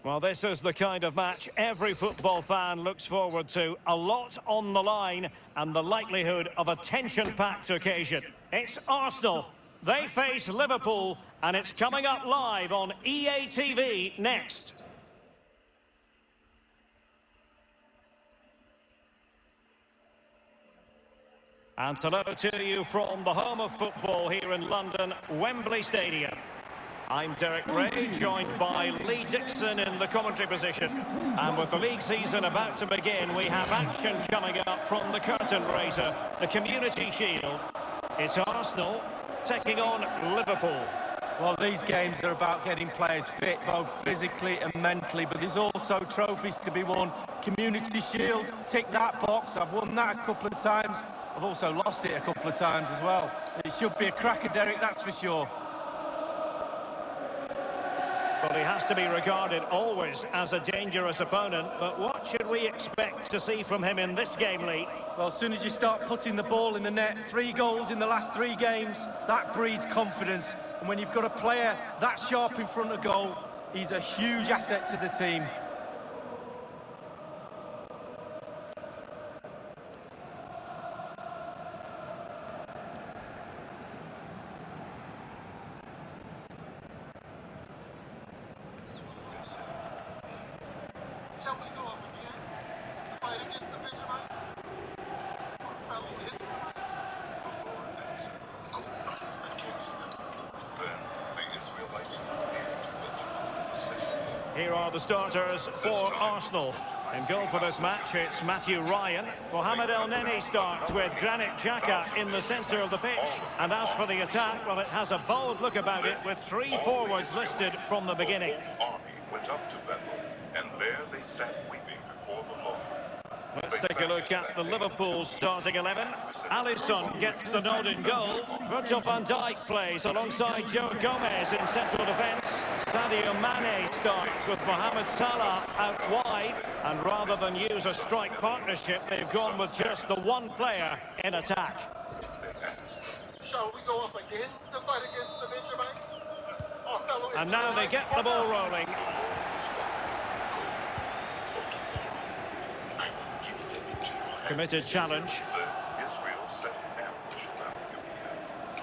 Well, this is the kind of match every football fan looks forward to. A lot on the line and the likelihood of a tension-packed occasion. It's Arsenal. They face Liverpool, and it's coming up live on EA TV next. And hello to you from the home of football here in London, Wembley Stadium. I'm Derek Ray, joined by Lee Dixon in the commentary position. And with the league season about to begin, we have action coming up from the curtain raiser, the Community Shield. It's Arsenal taking on Liverpool. Well, these games are about getting players fit, both physically and mentally, but there's also trophies to be won. Community Shield, tick that box. I've won that a couple of times. I've also lost it a couple of times as well. It should be a cracker, Derek, that's for sure. Well, he has to be regarded always as a dangerous opponent, but what should we expect to see from him in this game, Lee? Well, as soon as you start putting the ball in the net, 3 goals in the last 3 games, that breeds confidence. And when you've got a player that sharp in front of goal, he's a huge asset to the team. Shall we go up again? Fight against the Benjamites? Our fellow Israelites? The Lord answered, go fight against them. Then the Israelites drew near to Benjamin, saying, Here are the starters for Arsenal. In goal for this match, it's Matthew Ryan. Mohamed El Neni starts with Granit Xhaka in the centre of the pitch. And as for the attack, well, it has a bold look about it with 3 forwards listed from the beginning. The whole army went up to Bethel, and there they sat weeping before the Lord. Let's take a look at the Liverpool starting 11. Alisson gets the nod in goal. Virgil van Dijk plays alongside Joe Gomez in central defence. Sadio Mane starts with Mohamed Salah out wide. And rather than use a strike partnership, they've gone with just the one player in attack. Shall we go up again to fight against the Benjamites? Our fellow And now they get the ball rolling. Committed challenge. Israel set an ambush around Gibeah.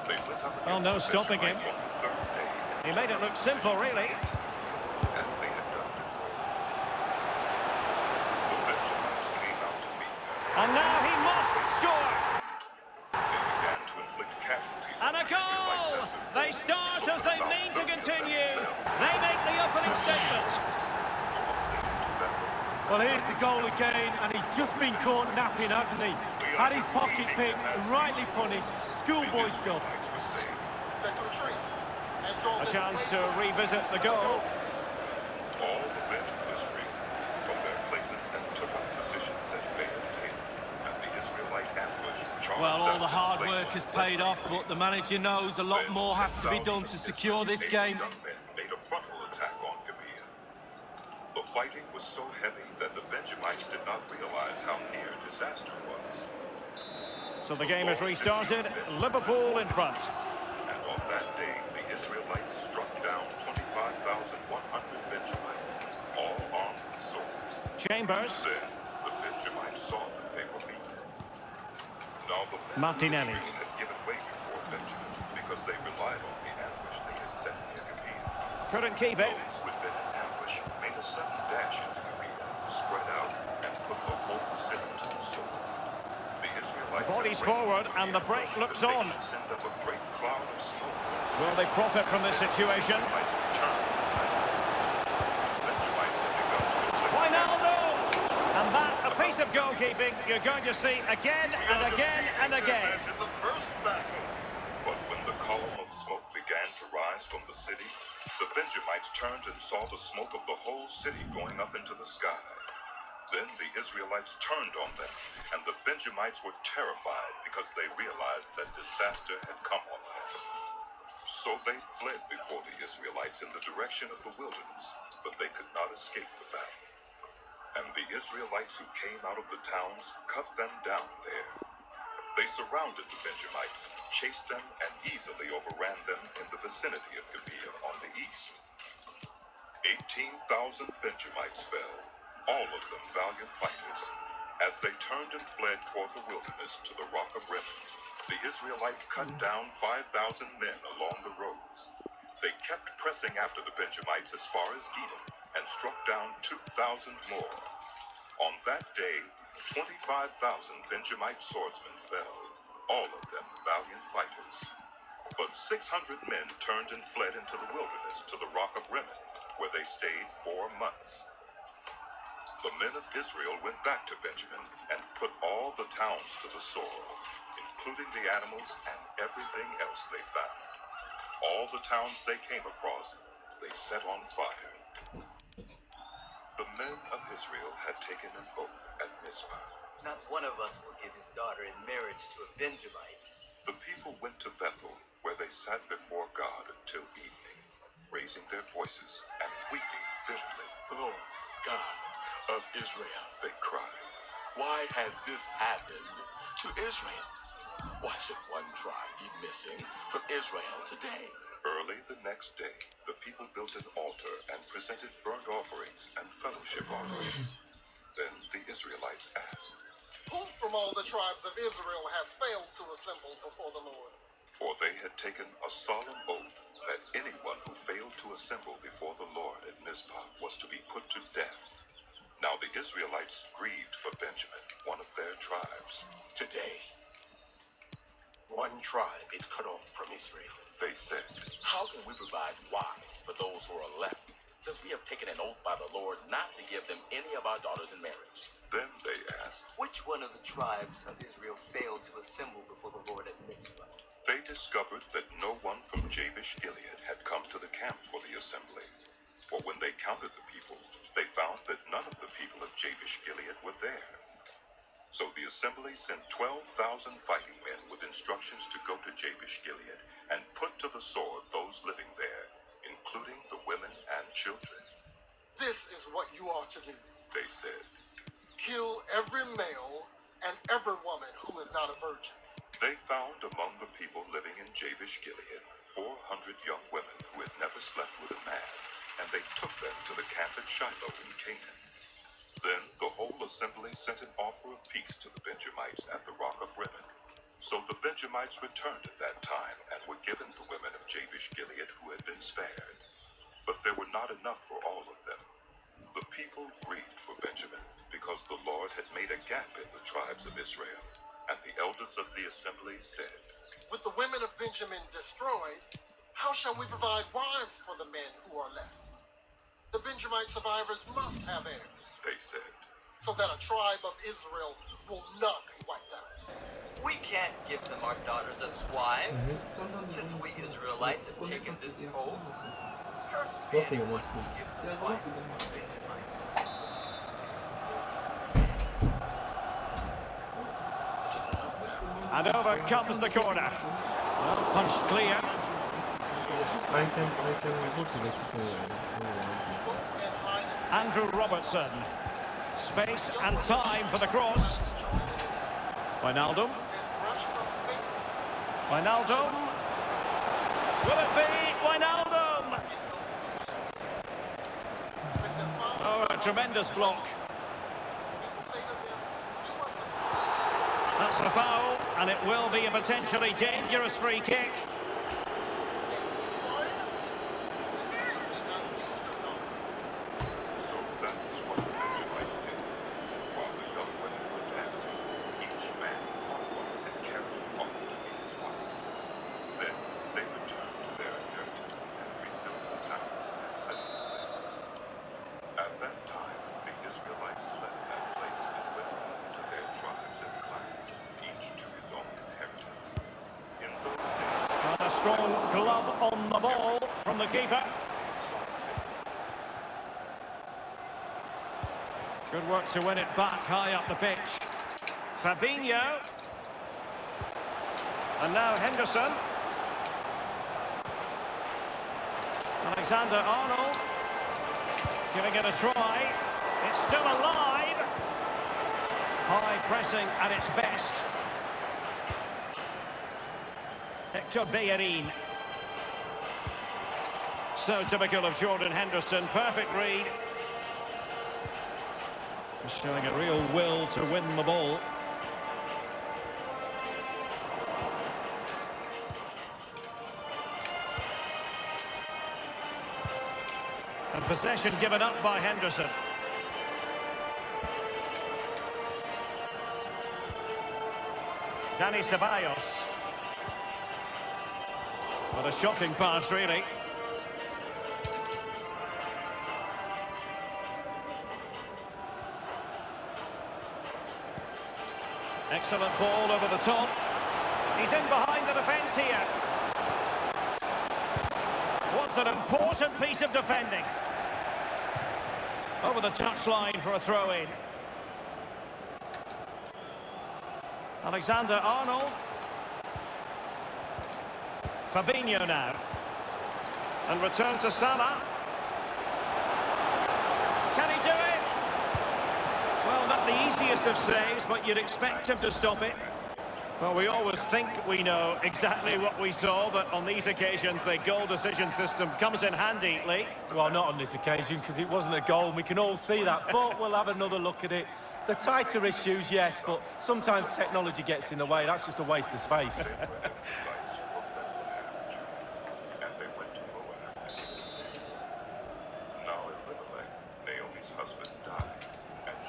They went up Oh, against no the stopping him. Benjamites on the 3rd day. He made it look simple, really. As they had done before. The Benjamites came out to meet them. And now he must score. They began to inflict casualties. And a on the Israelites goal! as before. They start So as they about mean to 30 of them continue. fell. They make the opening statement. Well, here's the goal again, and he's just been caught napping, hasn't he? Had his pocket picked and rightly punished. Schoolboy stuff. Let's retreat. A chance to revisit the goal. All the men of Israel moved from their places and took up positions at Fayetteville, and the Israelite ambush charged. Well, all the up hard its place work has on paid West off, Street. but the manager knows a lot Then more has to be 10,000 done to secure of this Israel's game. young men made a frontal attack on Gibeah. The fighting was so heavy that the Benjamites did not realize how near disaster was. So the game is restarted. Liverpool in front. And on that day, the Israelites struck down 25,100 Benjamites, all armed with swords. Chambers. Then the Benjamites saw that they were beaten. Now the men of Martinelli. Israel had given way before Benjamin because they relied on the ambush they had set near Gibeah. Couldn't keep it. Those who had been in ambush made a sudden dash into Gibeah, spread out, and put the whole city to the sword. The Israelites Bodies had raided forward, and the Gibeah, break rushing looks the on. nation, send up a great cloud of smoke from the Will city. they profit from this situation? Benjamites returned. Benjamites had begun to inflict Wijnaldum! damage. And that, a piece of goalkeeping you're going to see again and again and again. As in the first battle. But when the column of smoke began to rise from the city, the Benjamites turned and saw the smoke of the whole city going up into the sky. Then the Israelites turned on them, and the Benjamites were terrified because they realized that disaster had come on them. So they fled before the Israelites in the direction of the wilderness, but they could not escape the battle. And the Israelites who came out of the towns cut them down there. They surrounded the Benjamites, chased them, and easily overran them in the vicinity of Gibeah on the east. 18,000 Benjamites fell, all of them valiant fighters. As they turned and fled toward the wilderness to the rock of Rimmon, the Israelites cut down 5,000 men along the roads. They kept pressing after the Benjamites as far as Edom and struck down 2,000 more. On that day, 25,000 Benjamite swordsmen fell, all of them valiant fighters. But 600 men turned and fled into the wilderness to the rock of Rimmon, where they stayed 4 months. The men of Israel went back to Benjamin and put all the towns to the sword, including the animals and everything else they found. All the towns they came across, they set on fire. The men of Israel had taken an oath at Mizpah. Not one of us will give his daughter in marriage to a Benjamite. The people went to Bethel, where they sat before God until evening, raising their voices and weeping bitterly. Lord God of Israel, they cried. Why has this happened to Israel? Why should one tribe be missing from Israel today? Early the next day, the people built an altar and presented burnt offerings and fellowship offerings. Then the Israelites asked, Who from all the tribes of Israel has failed to assemble before the Lord? For they had taken a solemn oath that anyone who failed to assemble before the Lord at Mizpah was to be put to death. Now the Israelites grieved for Benjamin, one of their tribes. Today, one tribe is cut off from Israel. They said, How can we provide wives for those who are left, since we have taken an oath by the Lord not to give them any of our daughters in marriage? Then they asked, Which one of the tribes of Israel failed to assemble before the Lord at Mizpah? They discovered that no one from Jabesh Gilead had come to the camp for the assembly. For when they counted the people, they found that none of the people of Jabesh Gilead were there. So the assembly sent 12,000 fighting men with instructions to go to Jabesh Gilead and put to the sword those living there, including the women and children. This is what you are to do. They said, Kill every male and every woman who is not a virgin. They found among the people living in Jabesh Gilead 400 young women who had never slept with a man, and they took them to the camp at Shiloh in Canaan. Then the whole assembly sent an offer of peace to the Benjamites at the rock of Rimmon. So the Benjamites returned at that time and were given the women of Jabesh Gilead who had been spared. But there were not enough for all of them. The people grieved for Benjamin because the Lord had made a gap in the tribes of Israel. And the elders of the assembly said, With the women of Benjamin destroyed, how shall we provide wives for the men who are left? The Benjamite survivors must have heirs, they said, so that a tribe of Israel will not be wiped out. We can't give them our daughters as wives, since we Israelites have taken this oath. Cursed be anyone who gives a wife to a Benjamite. And over comes the corner. Well, punched clear. Andrew Robertson. Space and time for the cross. Wijnaldum. Wijnaldum. Will it be Wijnaldum? Oh, a tremendous block. That's a foul, and it will be a potentially dangerous free kick. So that is what the Benjamites did. While the young women were dancing, each man caught one and carried it off to be his wife. Then they returned to their inheritance and rebuilt the towns and settled them. At that time, the Israelites left that place and went back into their tribes and clans, each to his own inheritance. In those days, A strong glove on the ball from the keeper. Good work to win it back high up the pitch. Fabinho. And now Henderson. Alexander-Arnold. Giving it a try. It's still alive. High pressing at its best. Hector Bellerin. So typical of Jordan Henderson. Perfect read. Showing a real will to win the ball. And possession given up by Henderson. Dani Ceballos. What a shocking pass, really. Excellent ball over the top. He's in behind the defence here. What's an important piece of defending. Over the touchline for a throw-in. Alexander-Arnold. Fabinho now. And return to Salah. Can he do it? Well, not the easiest of saves, but you'd expect him to stop it. Well, we always think we know exactly what we saw, but on these occasions, the goal decision system comes in handy, Lee. Well, not on this occasion, because it wasn't a goal, and we can all see that, but we'll have another look at it. The tighter issues, yes, but sometimes technology gets in the way. That's just a waste of space.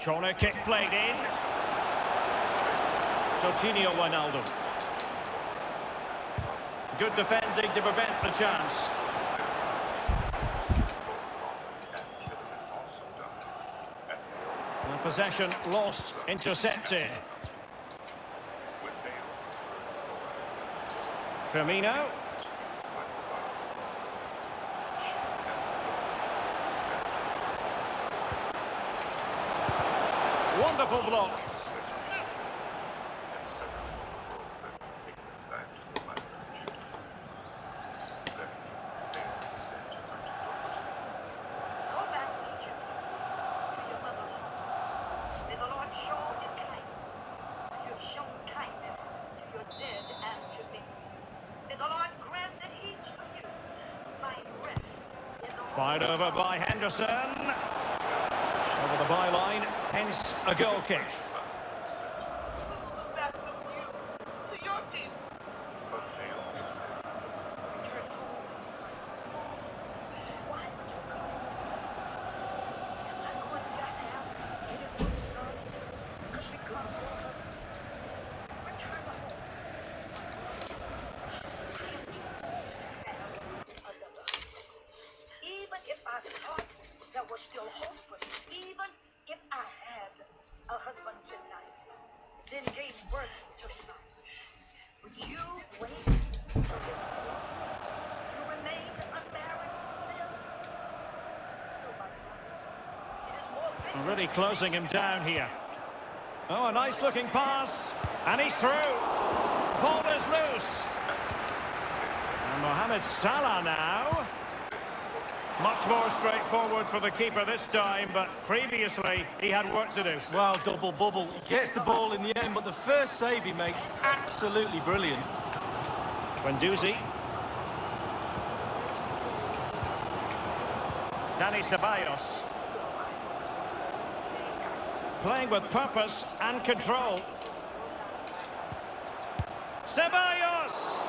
Corner kick played in. Coutinho Wijnaldum. Good defending to prevent the chance. And possession lost, intercepted. Firmino. Wonderful block. Fired over by Henderson. Over the byline, hence a goal kick. Still hope for me, even if I had a husband tonight, then gave birth to son. Would you wait to remain unmarried then? Nobody knows. It is more bitter. Already closing him down here. Oh, a nice looking pass. And he's through. Ball is loose. And Mohamed Salah now. Much more straightforward for the keeper this time, but previously he had work to do. Well, double bubble. He gets the ball in the end, but the first save he makes, absolutely brilliant. Guendouzi. Dani Ceballos. Playing with purpose and control. Ceballos!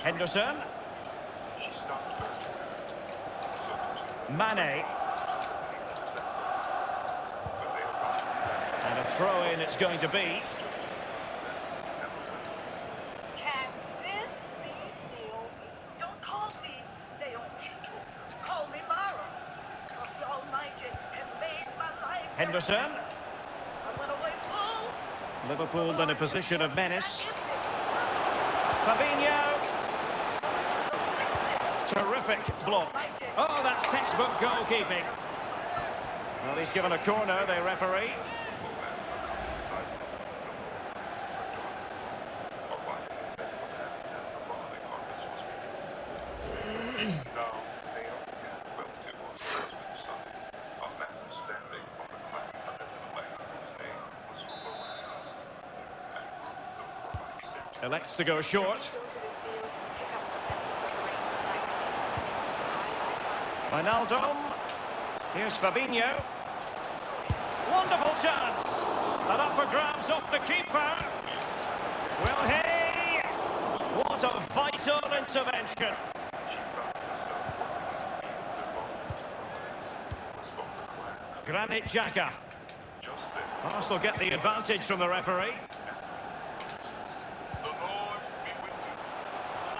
Henderson. Mane. And a throw-in it's going to be. Can this be Naomi? Don't call me Naomi. Call me Mara. Because the Almighty has made my life. Henderson. I went away full. Liverpool in a position of menace. Fabinho. Terrific block. Oh, that's textbook goalkeeping. Well, he's given a corner, the referee. Elects to go short. Wijnaldum. Here's Fabinho. Wonderful chance. And up for grabs off the keeper. Will he? What a vital intervention. Granit Xhaka. Arsenal get the advantage from the referee. The Lord be with you.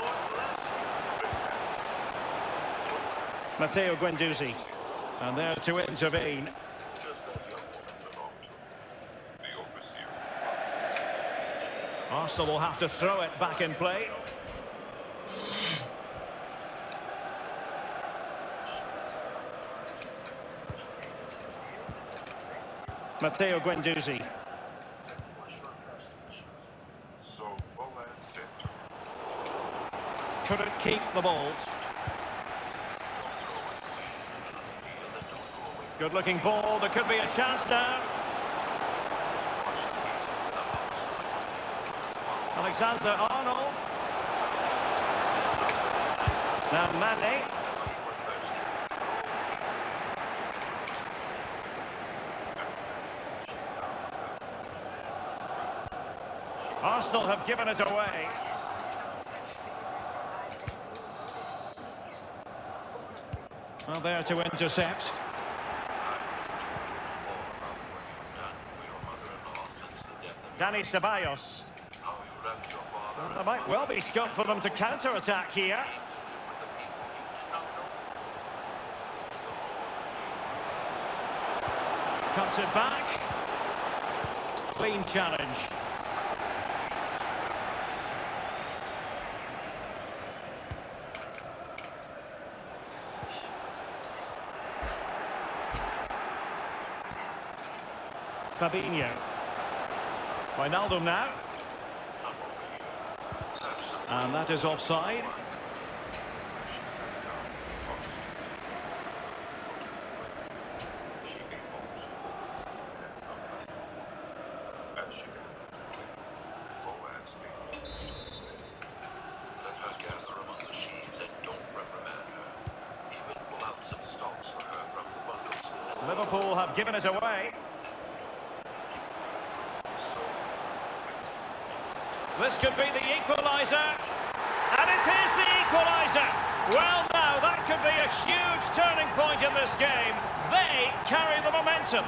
Lord bless you. Matteo Guendouzi. And there to intervene. Does that young woman belong to? The overseer. Arsenal will have to throw it back in play. Matteo Guendouzi. So Boaz said to Couldn't keep the ball. Good looking ball. There could be a chance now. Alexander Arnold. Now Mane. Arsenal have given it away. Well, there to intercept. Dani Ceballos. Well, there might well be scope for them to counter-attack here. Cuts it back. Clean challenge. Fabinho. Wijnaldum now. And that is offside. Let her gather among the sheaves and don't reprimand her. Even pull out some stalks for her from the bundles. Liverpool have given it away. This could be the equaliser. And it is the equaliser. Well, now, that could be a huge turning point in this game. They carry the momentum.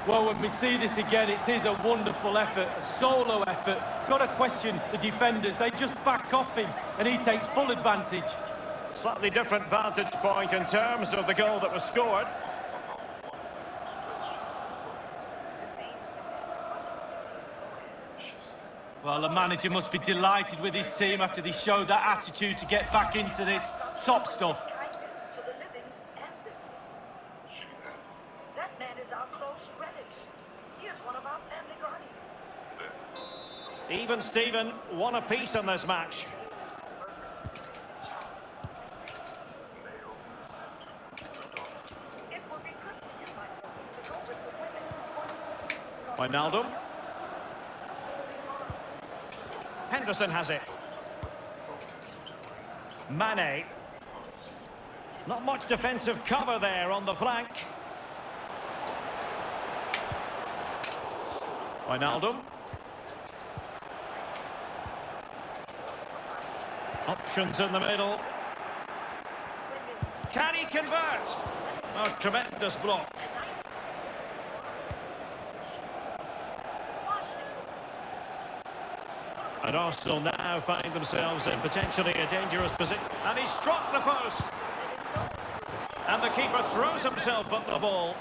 Well, when we see this again, it is a wonderful effort, a solo effort. Got to question the defenders. They just back off him, and he takes full advantage. Slightly different vantage point in terms of the goal that was scored. Well, the manager must be delighted with his team after they showed that attitude to get back into this top stuff. That man is our close relative. He is one of our family guardians. Even Steven, one apiece in this match. It would be good for you, Michael, to go with the women. Wijnaldum. Henderson has it. Mane. Not much defensive cover there on the flank. Wijnaldum. Options in the middle. Can he convert? Oh, tremendous block. And Arsenal now find themselves in potentially a dangerous position. And he struck the post. And the keeper throws himself at the ball.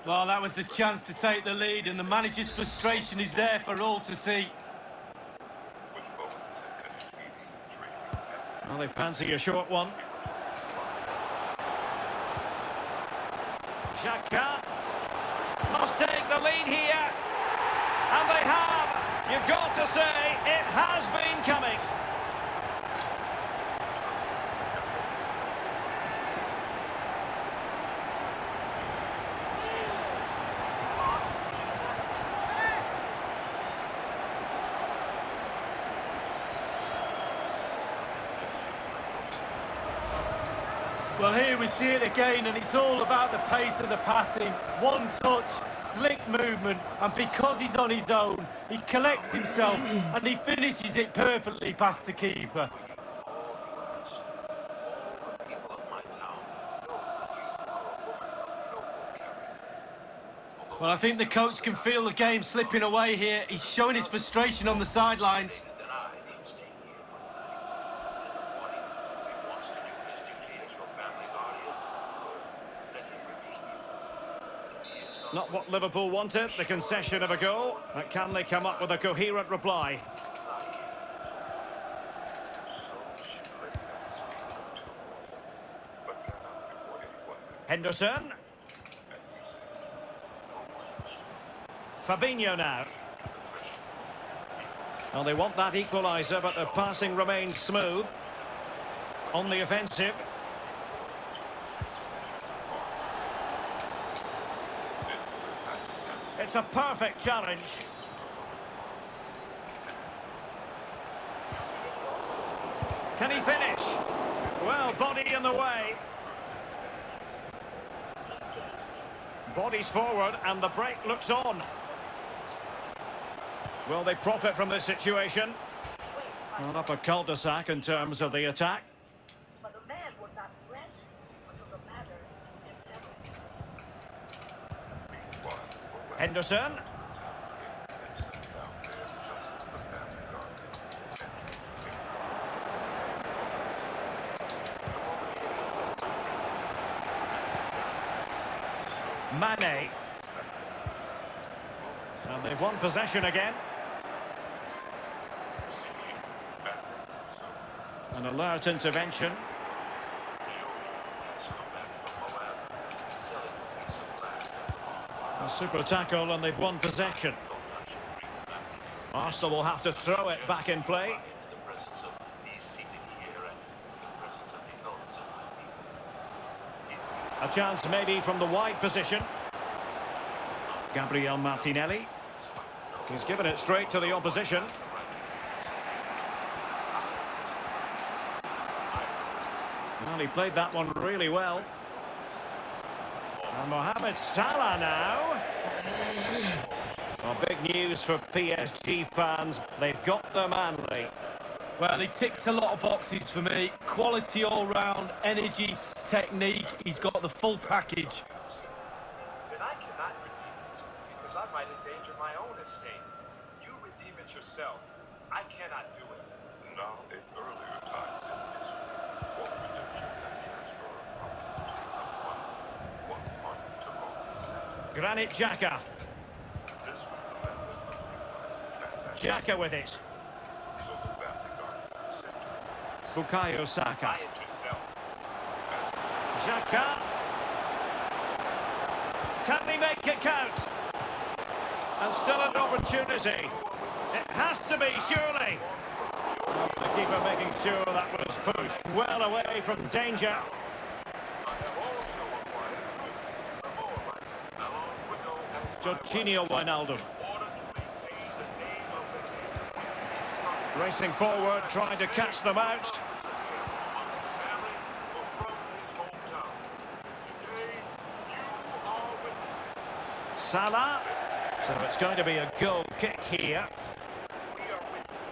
Well, that was the chance to take the lead, and the manager's frustration is there for all to see. Well, they fancy a short one. Xhaka must take the lead here. And they have. You've got to say, it has been coming. Well, here we see it again, and it's all about the pace of the passing. One touch, slick movement, and because he's on his own, he collects himself and he finishes it perfectly past the keeper. Well, I think the coach can feel the game slipping away here. He's showing his frustration on the sidelines. Not what Liverpool wanted, the concession of a goal. But can they come up with a coherent reply? Henderson. Fabinho now. Well, they want that equaliser, but the passing remains smooth. On the offensive. It's a perfect challenge. Can he finish? Well, body in the way. Bodies forward and the break looks on. Will they profit from this situation? Not up a cul-de-sac in terms of the attack. But the man would not rest until the matter is settled. Henderson. Mane. And they've won possession again. An alert intervention. A super tackle and they've won possession. Arsenal will have to throw it back in play. A chance maybe from the wide position. Gabriel Martinelli. He's given it straight to the opposition. Well, he played that one really well. And Mohamed Salah now. Well, big news for PSG fans. They've got their man late. Well, he ticks a lot of boxes for me. Quality all round, energy, technique. He's got the full package. Then I cannot redeem it, because I might endanger my own estate. You redeem it yourself. I cannot do it. Now, in earlier times in history, for the redemption and transfer of property to become final, one party took off the center. Granit Xhaka. This was the method of legalizing transactions. Xhaka with it. So the family garden said to him, Bukayo Saka. Buy it yourself. Xhaka. Can they make it count? And still an opportunity. It has to be, surely. The keeper making sure that was pushed well away from danger. I have also acquired the Moabite, along with no Jorginho Wijnaldum. in order to maintain the name of the king. Racing forward, trying to catch them out. Among his family or from his hometown. Today, you are witnesses. Salah. So it's going to be a goal kick here. We are witnesses.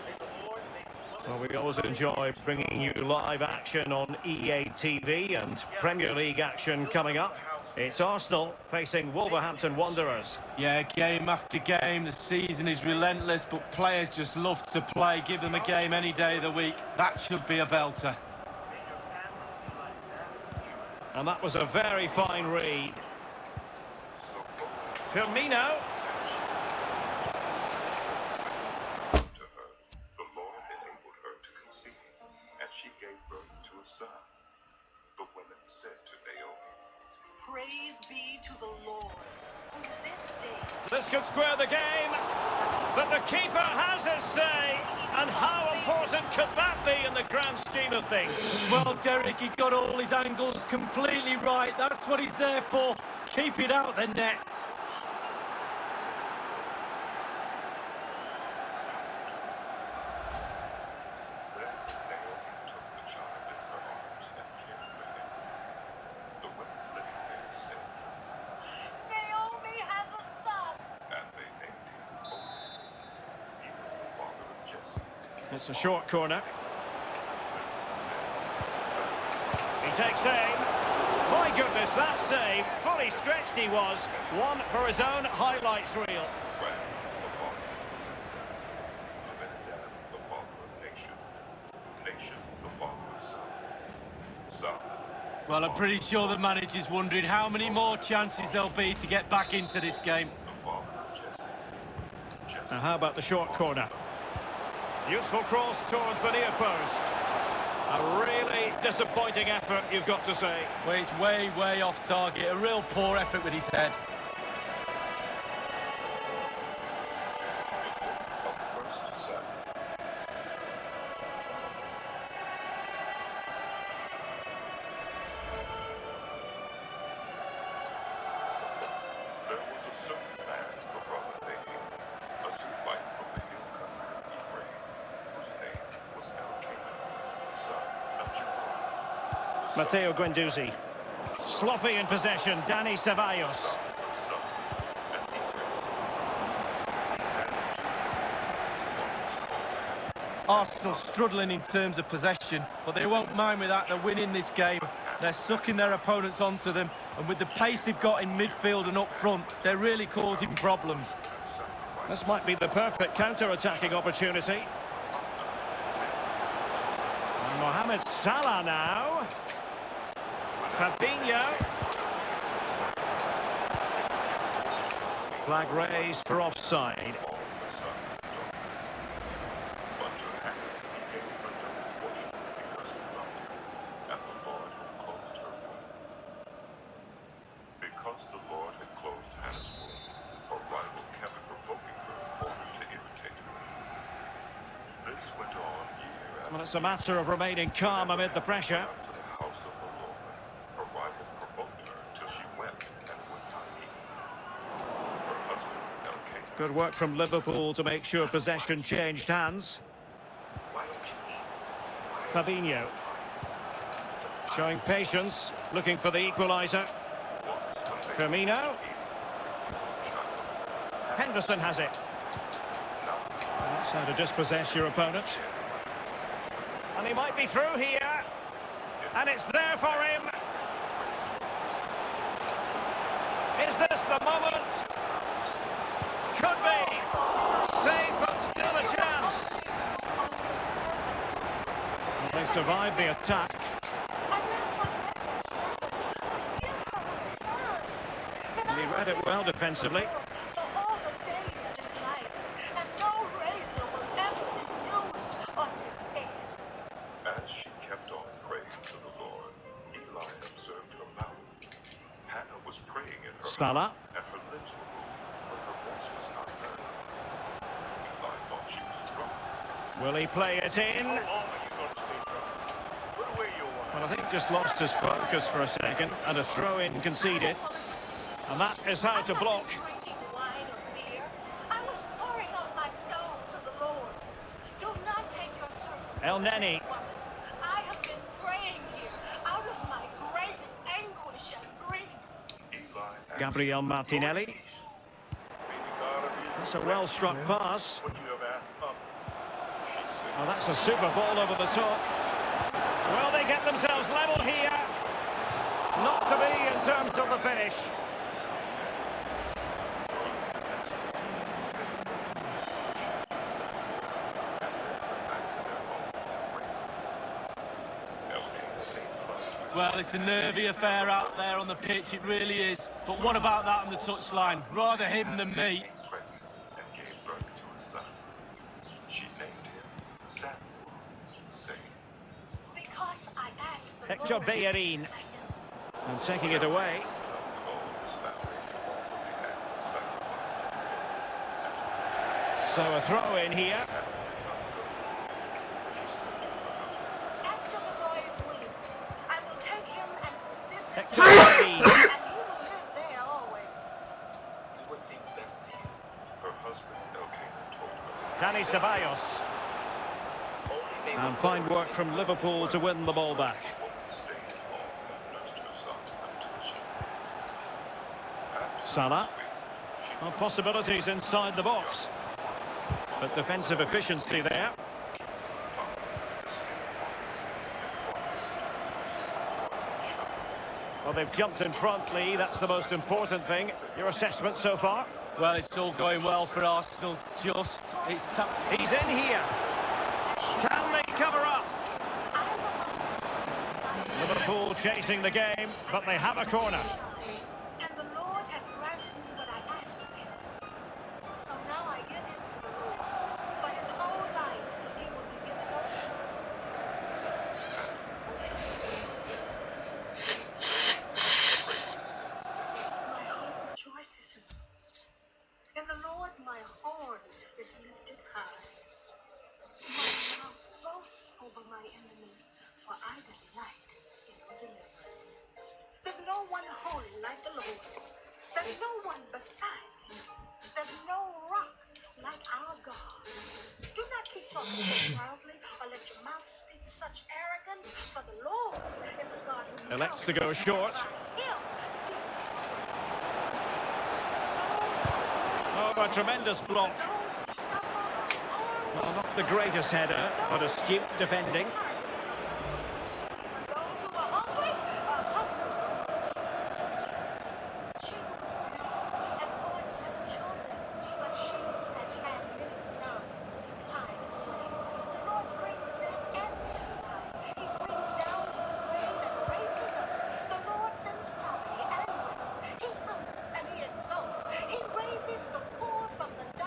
May the Lord make Well, we always enjoy bringing you live action on EA TV and Premier League action coming up. It's Arsenal facing Wolverhampton Wanderers. Yeah, game after game, the season is relentless, but players just love to play. Give them a game any day of the week. That should be a belter. And that was a very fine read. Firmino. to her, the Lord enabled her to conceive, and she gave birth to a son. The women said to Naomi, Praise be to the Lord, who this day... This could square the game, but the keeper has his say. And how important could that be in the grand scheme of things? Well, Derek, he got all his angles completely right. That's what he's there for. Keep it out the net. Then Naomi took the child in her arms and cared for him. The women living there said, Naomi has a son! and they named him Obed. He was the father of Jesse. It's a short corner. This man He takes aim. My goodness, that save. Fully stretched he was. One for his own highlights reel. Ram, the father of Abinadab, the father of Nation. Nation, the father of Son. Son. Well, I'm pretty sure the manager's wondering how many more chances there'll be to get back into this game. The father of Jesse. Jesse. Now how about the short corner? Useful cross towards the near post. A really disappointing effort, you've got to say. Well, he's way, way off target. A real poor effort with his head. The book of 1 Samuel. There was a certain man from Ramathaim, a Zuphite from the hill country of Ephraim, whose name was Elkanah, son of Jeroboam, Matteo Guendouzi. Sloppy in possession, Dani Ceballos. son and Ephraim. He had 2 boys. One was called Hannah. Arsenal struggling in terms of possession, but they won't mind with that. They're winning this game. They're sucking their opponents onto them, and with the pace they've got in midfield and up front, they're really causing problems. This might be the perfect counter-attacking opportunity. And Mohamed Salah now. Fabinho. Flag raised for offside. All the sons and daughters. But to Hannah he gave a double portion because he loved her, and the Lord had closed her womb. Because the Lord had closed Hannah's womb, a rival kept provoking her in order to irritate her. This went on year after Well, it's a matter of remaining calm amid the pressure. Up to the house of the Lord. Her rival provoked her till she wept and would not eat. Her husband, Elkanah, Good work from Liverpool to make sure possession changed hands. Why don't you eat? Fabinho. Showing patience, looking for the equaliser. once when they Firmino. child. Henderson has it. That's how to dispossess your opponent. And he might be through here. And it's there for him. Is this the moment? Could be. Save, but still a chance. Well, they survived the attack. And he read it well defensively. For all the days of his life, and no razor will ever be used on his head. As she kept on praying to the Lord, Eli observed her mouth. Hannah was praying in her Salah. mouth, and her lips were moving, but her voice was not heard. Eli thought she was drunk. Will he play it in? How long are you going to stay drunk? Put away your wine. Well, I think just lost his focus for a second, and a throw-in conceded. And that is how to block. Drinking wine or beer. I was pouring out my soul to the Lord. Do not take your servant. El Neni. I have been praying here out of my great anguish and grief. Eli answered, Gabriel Martinelli. May the God of Israel That's a well-struck pass. what you have asked of me. she said, Well, that's a super ball over the top. Will they get themselves level here? Not to be in terms of the finish. Well, it's a nervy affair out there on the pitch, it really is. But what about that on the touchline? Rather him than me. pregnant and gave birth to a son. She named him Samuel, saying, Because I asked the Hector Lord. Bellerin. And taking it away. So a throw in here. After the boy is weaned, I will take him and present him Hector to the Bellerin. Lord, and he will live there always. Do what seems best to you. Her husband, Elkanah, told her. Dani Ceballos. Only they And will fine go work from Liverpool to win the ball back. The woman stayed at home and nursed her son until she After Salah. the week, she Well, possibilities inside the box. But defensive efficiency there. Well, they've jumped in front, Lee. That's the most important thing. Your assessment so far? Well, it's all going well for Arsenal. It's tough. He's in here. Can they cover up? Liverpool chasing the game, but they have a corner. And the Lord has granted me what I asked of him. So now I give him to the Lord. For his whole life, he will be given up. My heart rejoices in the Lord. In the Lord, my horn is lifted high. My mouth boasts over my enemies, for I delight in your deliverance. There's no one holy like the Lord. There's no one besides you. There's no rock like our God. Do not keep talking so proudly, or let your mouth speak such arrogance, for the Lord is a God who Elects to go short. Oh, a tremendous block. Well, not the greatest header, but astute defending.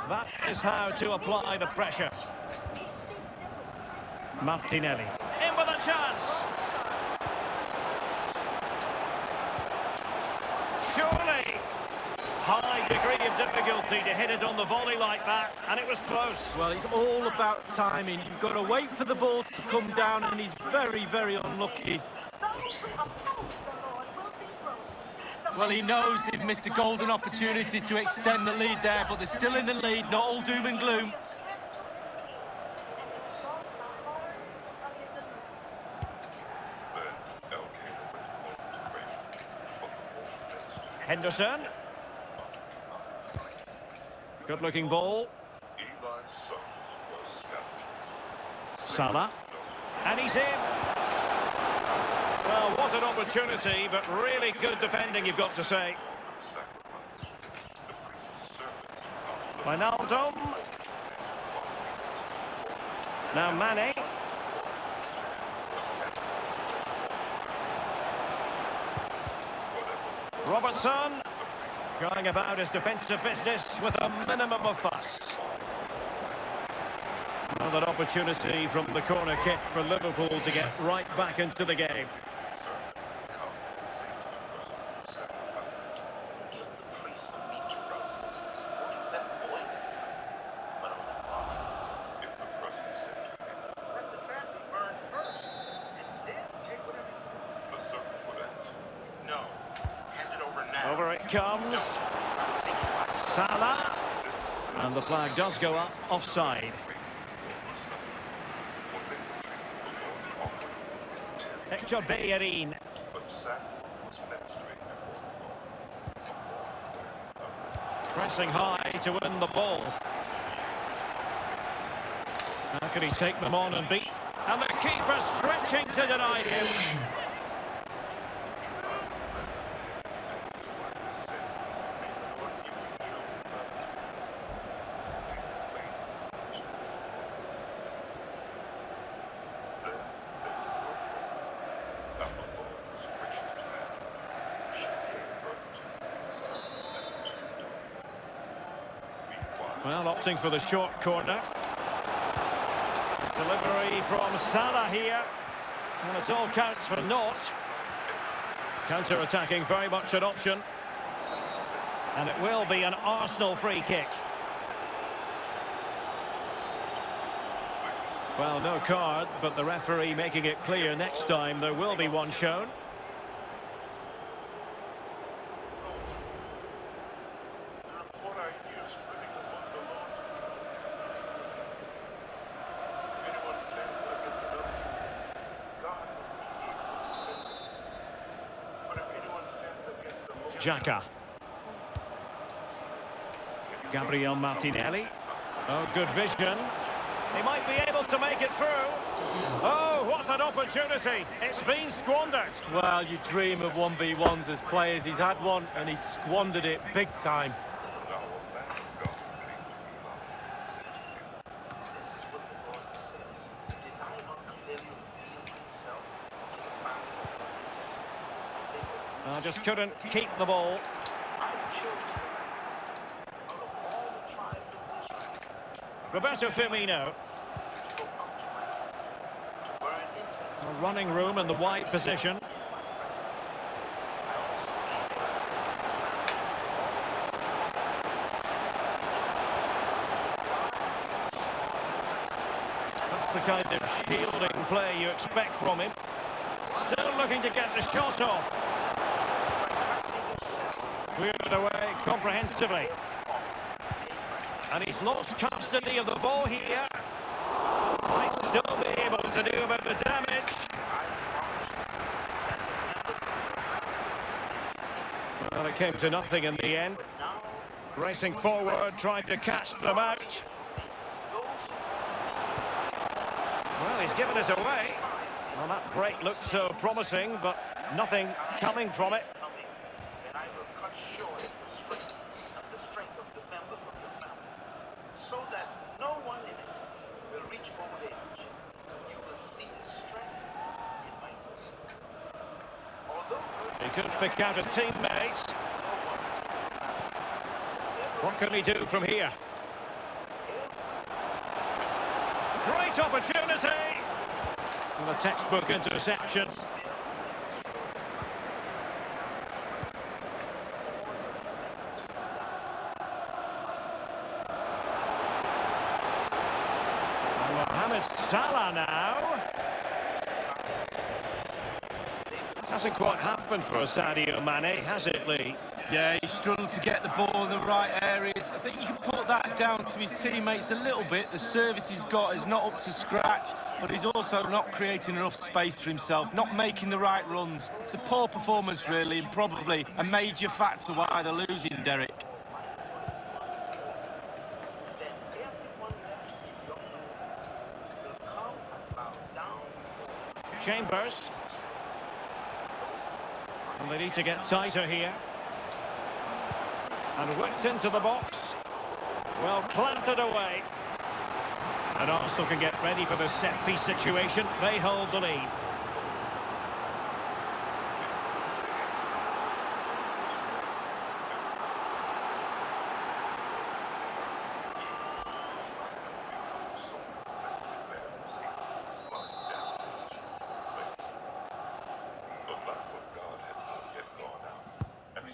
That is how to apply the pressure. Martinelli. In with a chance. Surely. High degree of difficulty to hit it on the volley like that, and it was close. Well, it's all about timing. You've got to wait for the ball to come down, and he's very, very unlucky. Well, he knows they've missed a golden opportunity to extend the lead there, but they're still in the lead, not all doom and gloom. Henderson. Good-looking ball. Salah. And he's in. Well, what an opportunity, but really good defending, you've got to say. Wijnaldum. Now Mane. Robertson. Going about his defensive business with a minimum of fuss. Another opportunity from the corner kick for Liverpool to get right back into the game. Over it comes. Salah. And the flag does go up, offside. Hector Bellerin. Pressing high to win the ball. How can he take them on and beat? And the keeper stretching to deny him. Well, opting for the short corner. Delivery from Salah here. And it all counts for naught. Counter-attacking, very much an option. And it will be an Arsenal free kick. Well, no card, but the referee making it clear next time there will be one shown. Xhaka. Gabriel Martinelli. Oh, good vision. He might be able to make it through. Oh, what an opportunity. It's been squandered. Well, you dream of 1v1s as players. He's had one and he's squandered it big time. This is what the Lord says. Did I not clearly reveal myself to the family of my ancestors? Just couldn't keep the ball. I chose your ancestor out of all the tribes of Israel. Roberto Firmino. To go up to my altar, to burn incense. A running room in the wide position. In my presence. I also made your ancestors That's the kind of shielding play you expect from him. Still looking to get the shot off. Cleared away comprehensively. And he's lost custody of the ball here. Might still be able to do a bit of damage. Well, it came to nothing in the end. Racing forward, trying to catch them out. Well, he's given us away. Well, that break looked so promising, but nothing coming from it. And I will cut short your strength and the strength of the members of your family, so that no one in it will reach old age. You will see the stress in my work. Although He couldn't pick out a teammate. What can he do from here? Great opportunity! And a textbook interception. Mohamed Salah now. Hasn't quite happened for Sadio Mane, has it, Lee? Yeah, he struggled to get the ball in the right areas. I think you can put that down to his teammates a little bit. The service he's got is not up to scratch, but he's also not creating enough space for himself, not making the right runs. It's a poor performance, really, and probably a major factor why they're losing, Derek. Chambers. And they need to get tighter here. And whipped into the box. Well, planted away. And Arsenal can get ready for the set-piece situation. They hold the lead.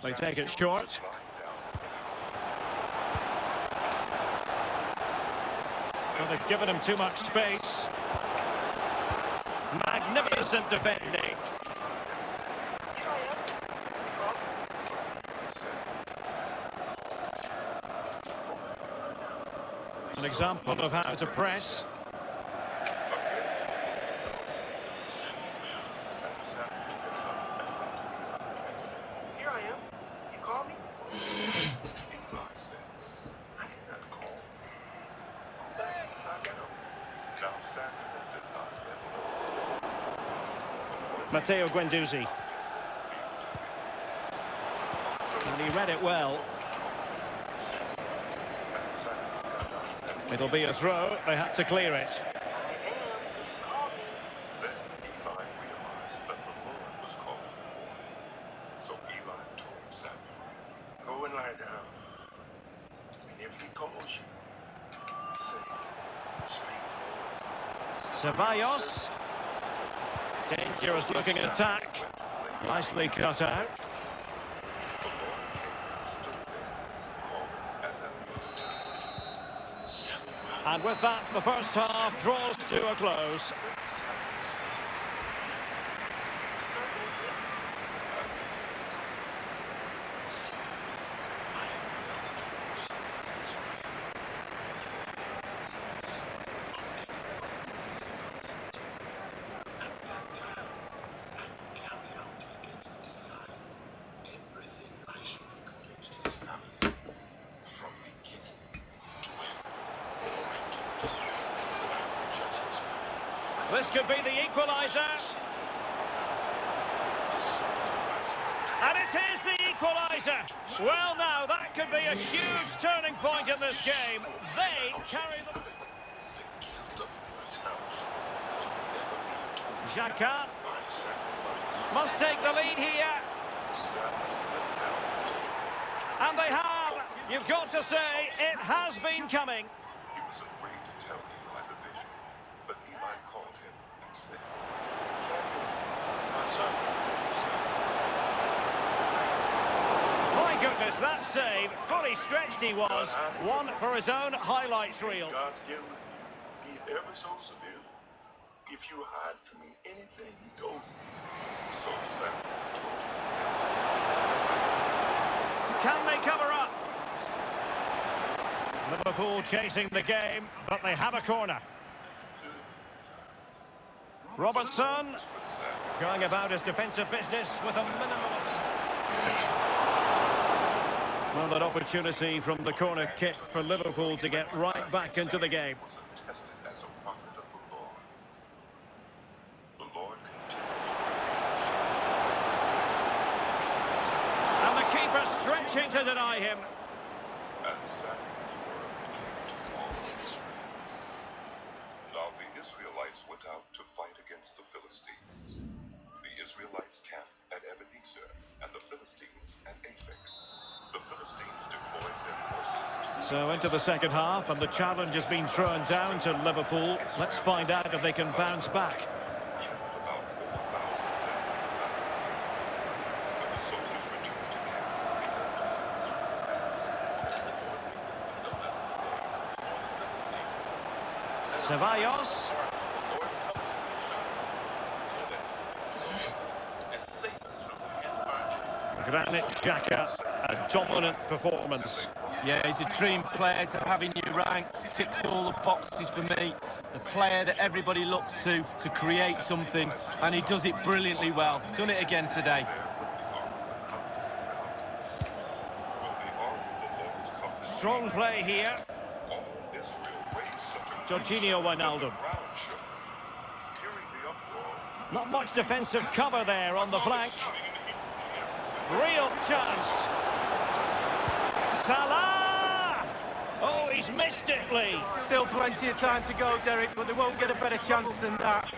They take it short. Well, they've given him too much space. Magnificent defending. An example of how to press. Here I am. You call me? Matteo Guendouzi. And he read it well. It'll be a throw. They had to clear it. Then Eli realized that the Lord was calling him. So Eli told Samuel, Go and lie down. And if he calls you, say, speak. Ceballos. Dangerous looking attack. Nicely cut out. the Lord came and stood there, calling as at the other times, Samuel. And with that, the first half draws to a close. This could be the equaliser. And it is the equaliser. Well, now, that could be a huge turning point in this game. They carry the... Xhaka must take the lead here. And they have. You've got to say, it has been coming. He was afraid to tell Eli the vision, but Eli called him and said, "My son." My goodness, that save, fully stretched he was. One for his own highlights reel. God give me, be ever so severe. If you hide from me anything he told me, so Samuel told me. Can they cover up? Liverpool chasing the game, but they have a corner. Robertson going about his defensive business with a minimum of... Well, an opportunity from the corner kick for Liverpool to get right back into the game. And the keeper stretching to deny him. Now the Israelites went out to fight against the Philistines. The Israelites camped at Ebenezer and the Philistines at Aphek. The Philistines deployed their forces. So into the second half, and the challenge has been thrown down to Liverpool. Let's find out if they can bounce back. About 4,000 men. When the soldiers returned to camp, Ceballos. Granit Xhaka, a dominant performance. Yeah, he's a dream player to have in your ranks, ticks all the boxes for me. The player that everybody looks to create something, and he does it brilliantly well. Done it again today. Strong play here. Jorginho Wijnaldum. Not much defensive cover there on the flank. Real chance. Salah! Oh, he's missed it, Lee. Still plenty of time to go, Derek, but they won't get a better chance than that.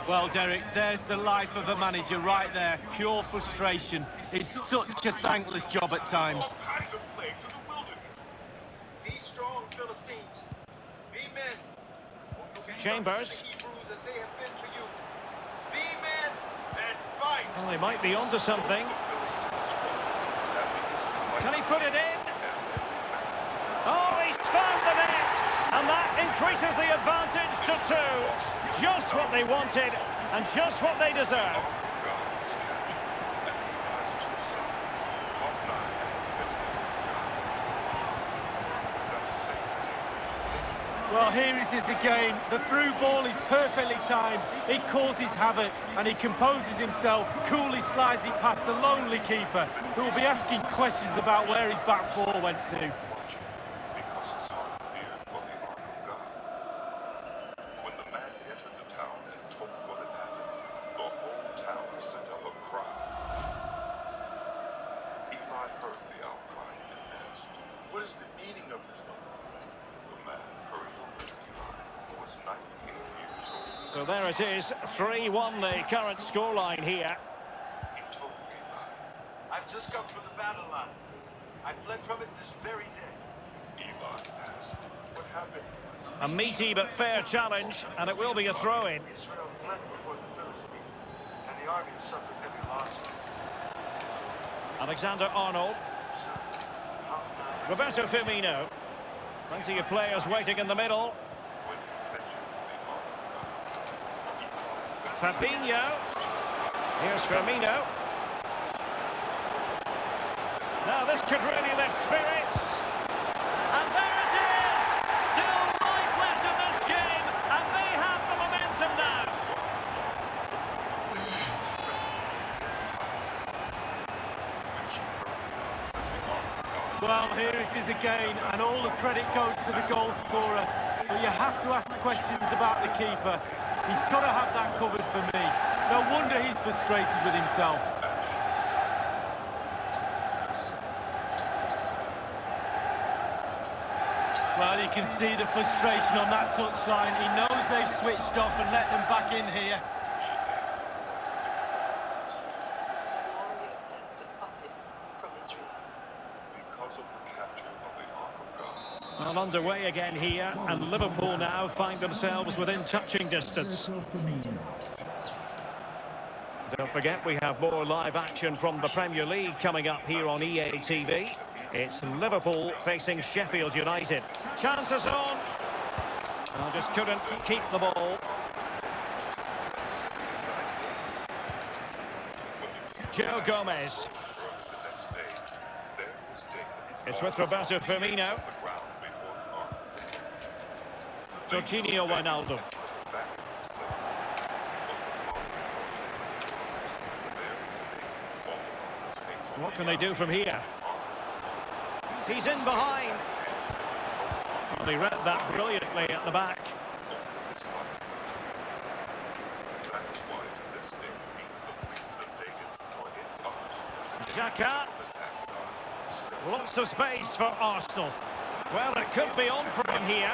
Well, Derek, there's the life of a manager right there. Pure frustration. It's such a thankless job at times. All kinds of plagues in the wilderness. Be strong, Philistines. Be men. Chambers. Hebrews as they have been to you. Be men and fight. Well, they might be onto something. Can he put it in? Oh, he's found the net! And that increases the advantage to 2. Just what they wanted, and just what they deserve. Well, here it is again. The through ball is perfectly timed. It causes havoc, and he composes himself, coolly slides it past the lonely keeper, who will be asking questions about where his back four went to. Because his heart feared for the arm of God. When the man entered the town and told what had happened, the whole town sent up a cry. Eli heard the outcry and asked, "What is the meaning of this?" The man hurried over to Eli, who was 98 years old. So there it is, 3-1 the current scoreline here. He told Eli, I've just come from the battle line. I fled from it this very day. Eli asked, "What happened?" A meaty but fair challenge, and it will be a throw-in. Israel fled before the Philistines, and the army suffered heavy losses. Alexander-Arnold. Half nine. Roberto Firmino. Plenty of players waiting in the middle. Fabinho. Here's Firmino. Now this could really lift spirits. And there it is! Still life left in this game, and they have the momentum now. Well, here it is again, and all the credit goes to the goal scorer. But you have to ask questions about the keeper. He's got to have that covered for me. No wonder he's frustrated with himself. Well, you can see the frustration on that touchline. He knows they've switched off and let them back in here. Well, underway again here, and Liverpool now find themselves within touching distance. Don't forget, we have more live action from the Premier League coming up here on EA TV. It's Liverpool facing Sheffield United. Chances on. Oh, just couldn't keep the ball. Joe Gomez. It's with Roberto Firmino. Jorginho Wijnaldum. What can they do from here? He's in behind. They read that brilliantly at the back. Xhaka. Lots of space for Arsenal. Well, it could be on for him here.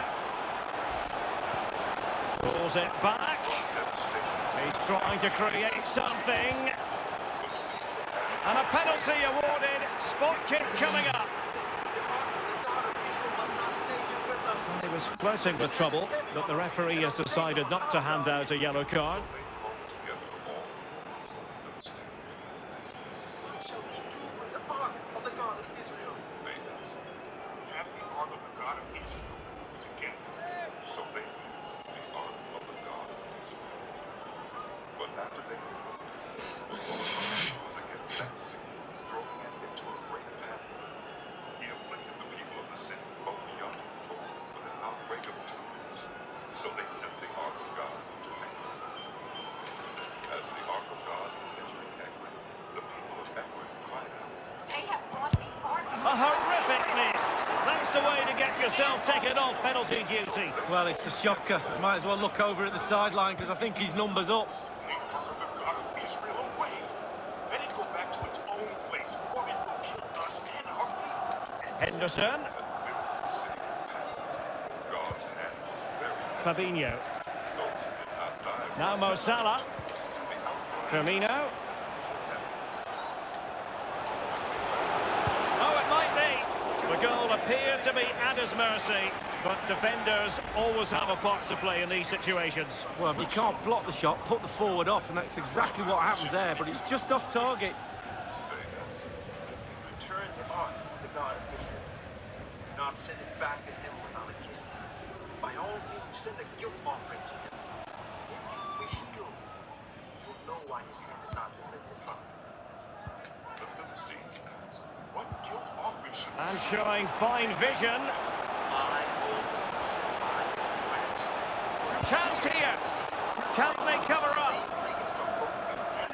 Pulls it back. He's trying to create something. And a penalty awarded. Spot kick coming up. He was flirting with trouble, but the referee has decided not to hand out a yellow card. A horrific miss. That's the way to get yourself taken off penalty duty. Well, it's a shocker. Might as well look over at the sideline because I think his number's up. Henderson. Fabinho. Now Mo Salah. Firmino. The goal appeared to be at his mercy, but defenders always have a part to play in these situations. Well, if you can't block the shot, put the forward off, and that's exactly what happened there, but it's just off target. Return the ark of the God of Israel. Not send it back to him without a gift. By all means, send a guilt offering to him. If he will be healed, he will know why his hand has not been lifted from him. The Philistines asked, what guilt offering should we And send? showing fine vision. Chance here. Can they cover up?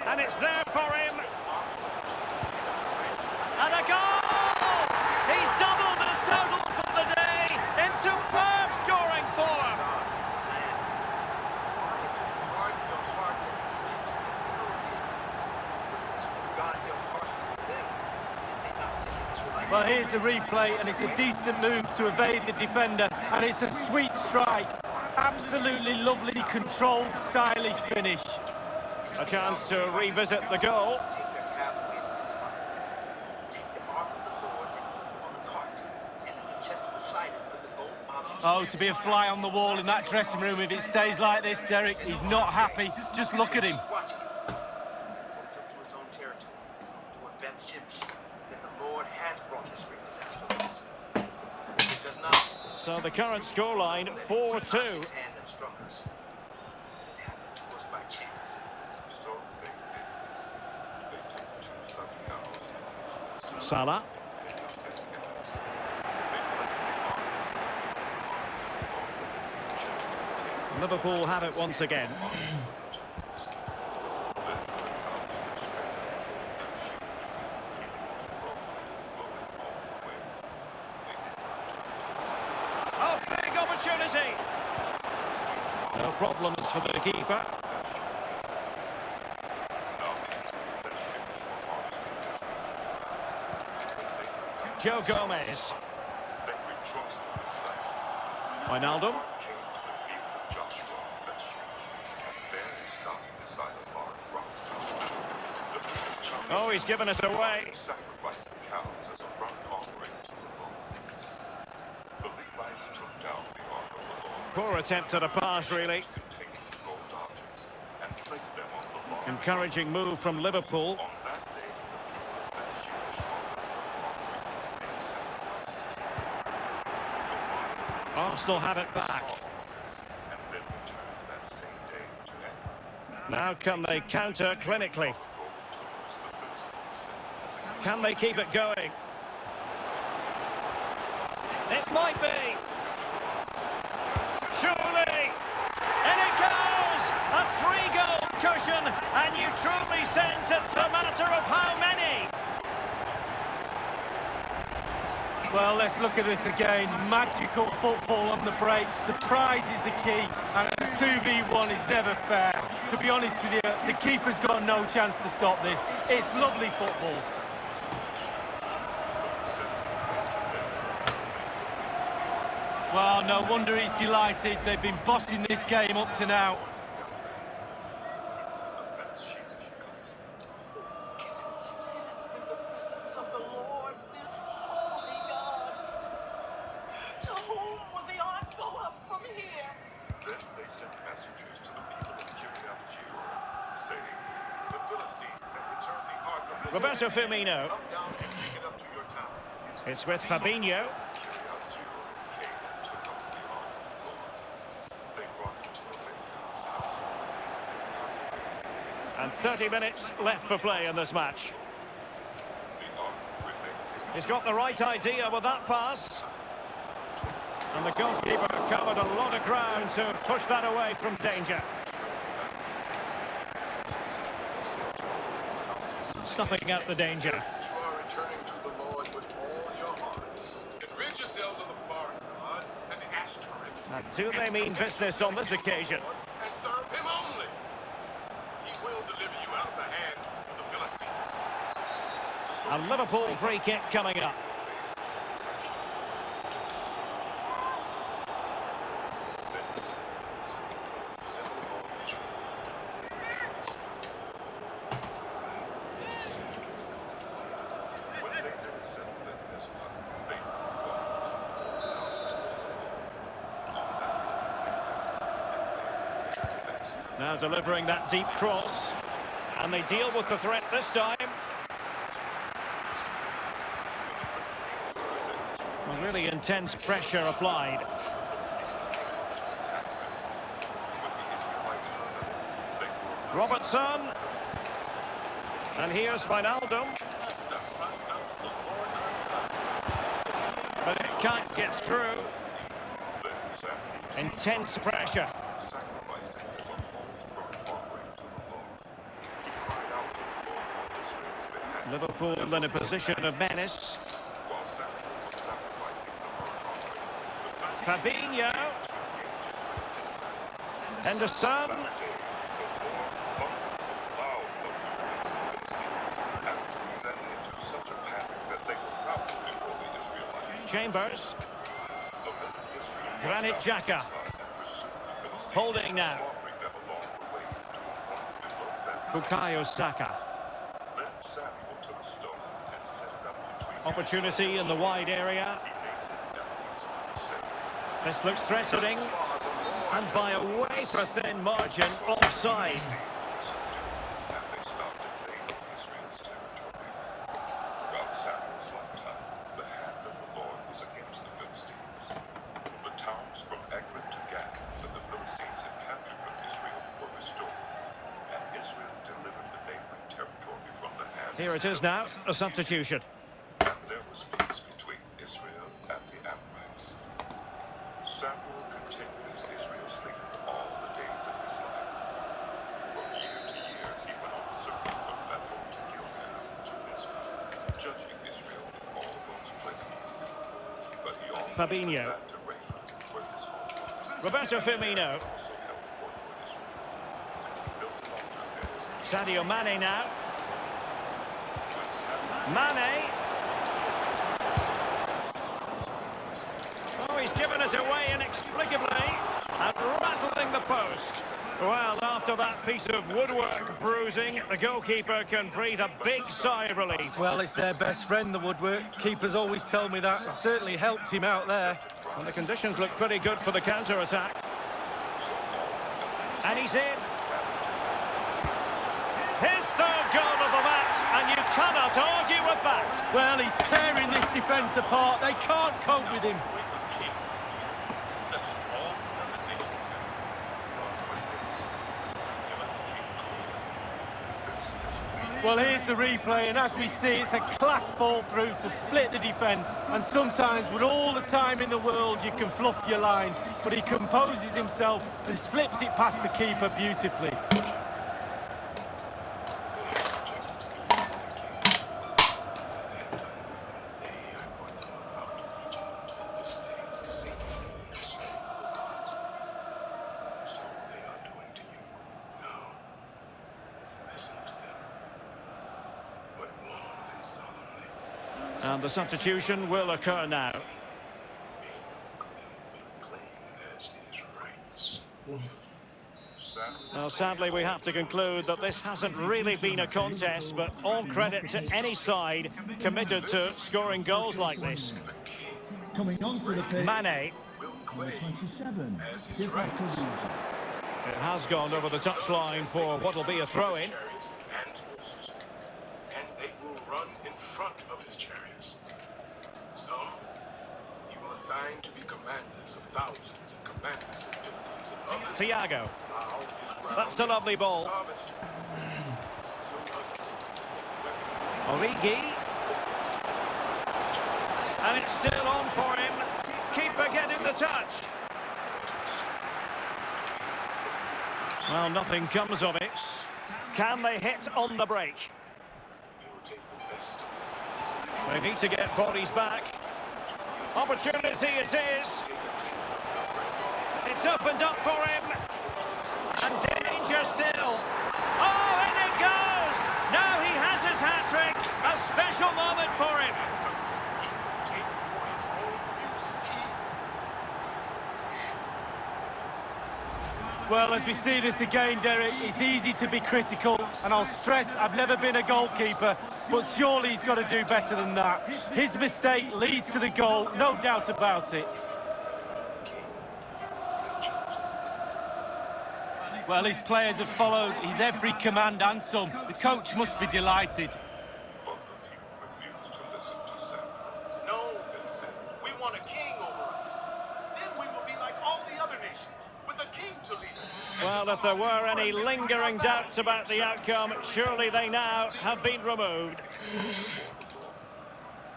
And it's there for him. And a goal! He's doubled his total for the day in superb scoring form. Well, here's the replay, and it's a decent move to evade the defender, and it's a sweet strike. Absolutely lovely, controlled, stylish finish. A chance to revisit the goal. Oh, to be a fly on the wall in that dressing room if it stays like this, Derek. He's not happy. Just look at him. does not. So the current scoreline, 4-2. His hand that struck us. It happened to us by chance. So they did this. They took 2 such cows. Salah. Liverpool have it once again. Oh, big opportunity. No problems for the keeper. Joe Gomez. Wijnaldum. Oh, he's given us away. Sacrificed the cows as a burnt offering to the Lord. The Levites took down the ark of the Lord. Poor attempt at a pass, really. Containing gold objects and placed them on the Lord. Encouraging move from Liverpool. On that day, the people of Jewish offerings and sacrifices to the Lord. Arsenal have it back. And then returned that same day to Edom. Now can they counter clinically? Can they keep it going? It might be. Surely. And it goes! A 3-goal cushion, and you truly sense it's a matter of how many. Well, let's look at this again. Magical football on the break. Surprise is the key, and a 2v1 is never fair. To be honest with you, the keeper's got no chance to stop this. It's lovely football. Well, no wonder he's delighted. They've been bossing this game up to now. Roberto Firmino. It's with Fabinho. And 30 minutes left for play in this match. He's got the right idea with that pass. And the goalkeeper covered a lot of ground to push that away from danger. Snuffing out the danger. You are returning to the Lord with all your hearts. And rid yourselves of the foreign gods and the Ashtoreths. And do they mean business on this occasion? And serve him only. He will deliver you out of the hand of the Philistines. A Liverpool free kick coming up. Now delivering that deep cross. And they deal with the threat this time. Well, really intense pressure applied. Robertson. And here's Wijnaldum. But it can't get through. Intense pressure. Liverpool in a position of menace. Fabinho. Henderson. Chambers. Granit Xhaka. Holding now. Bukayo Saka. Opportunity in the wide area. This looks threatening. And by a wafer-thin margin, offside. Here it is now, a substitution. And there was peace between Israel and the Amorites. Samuel continued as Israel's leader all the days of his life. From year to year, he went on a circuit from Bethel to Gilgal to Mizpah, judging Israel in all those places. But he always Fabinho. went back to Raphah, where his home was. Roberto Firmino. He also held court for Israel. He built an altar there. Sadio Mane now. When Samuel Mane. Oh, he's given us away inexplicably and rattling the post. Well, after that piece of woodwork bruising, the goalkeeper can breathe a big sigh of relief. Well, it's their best friend, the woodwork. Keepers always tell me that. It certainly helped him out there. And the conditions look pretty good for the counter-attack. And he's in. His third goal of the match, and you cannot argue with that. Well, he's tearing this defence apart. They can't cope with him. Well, here's the replay, and as we see, it's a class ball through to split the defence. And sometimes, with all the time in the world, you can fluff your lines, but he composes himself and slips it past the keeper beautifully. And the substitution will occur now. Now, sadly, we have to conclude that this hasn't really been a contest, but all credit to any side committed to scoring goals like this. Coming onto the pitch, Mane. number 27, Divock Origi. It has gone over the touchline for what will be a throw-in. And they will run in front of his chariots. Some he will assign to be commanders of thousands and commanders of abilities, and others Thiago. allow his ground That's a lovely ball. harvest. Still others will make weapons. Origi. And it's still on for him. Keeper getting the touch. Well, nothing comes of it. Can they hit on the break? We will take the best of the fields. They need to get bodies back. Opportunity it is. It's opened up for him. And danger still. Oh, in it goes! Now he has his hat-trick. A special moment for him. Well, as we see this again, Derek, it's easy to be critical, and I'll stress I've never been a goalkeeper, but surely he's got to do better than that. His mistake leads to the goal, no doubt about it. Well, his players have followed his every command and some. The coach must be delighted. But the people refused to listen to Samuel. No, they said, we want a king over us. Then we will be like all the other nations, with a king to lead us. Well, if there were any lingering doubts about the outcome, surely they now have been removed.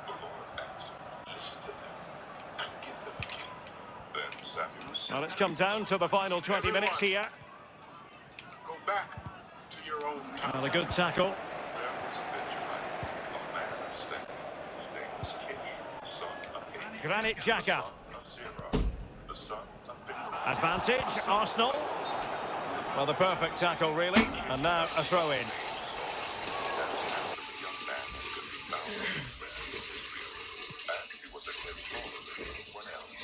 The Lord answered, listen to them and give them a king. Then Samuel said, Well, it's come down to the final 20 minutes here. Go back to your own town. Well, a good tackle. there was a Benjamite, a man of standing, whose name was Kish, son of Abi, Granit the Xhaka. son of Zerah, the son of Bichri. Advantage, Arsenal. Well, the perfect tackle, really. And now a throw-in. As the young man could be found in the friend of Israel, and he was a head taller than anyone else.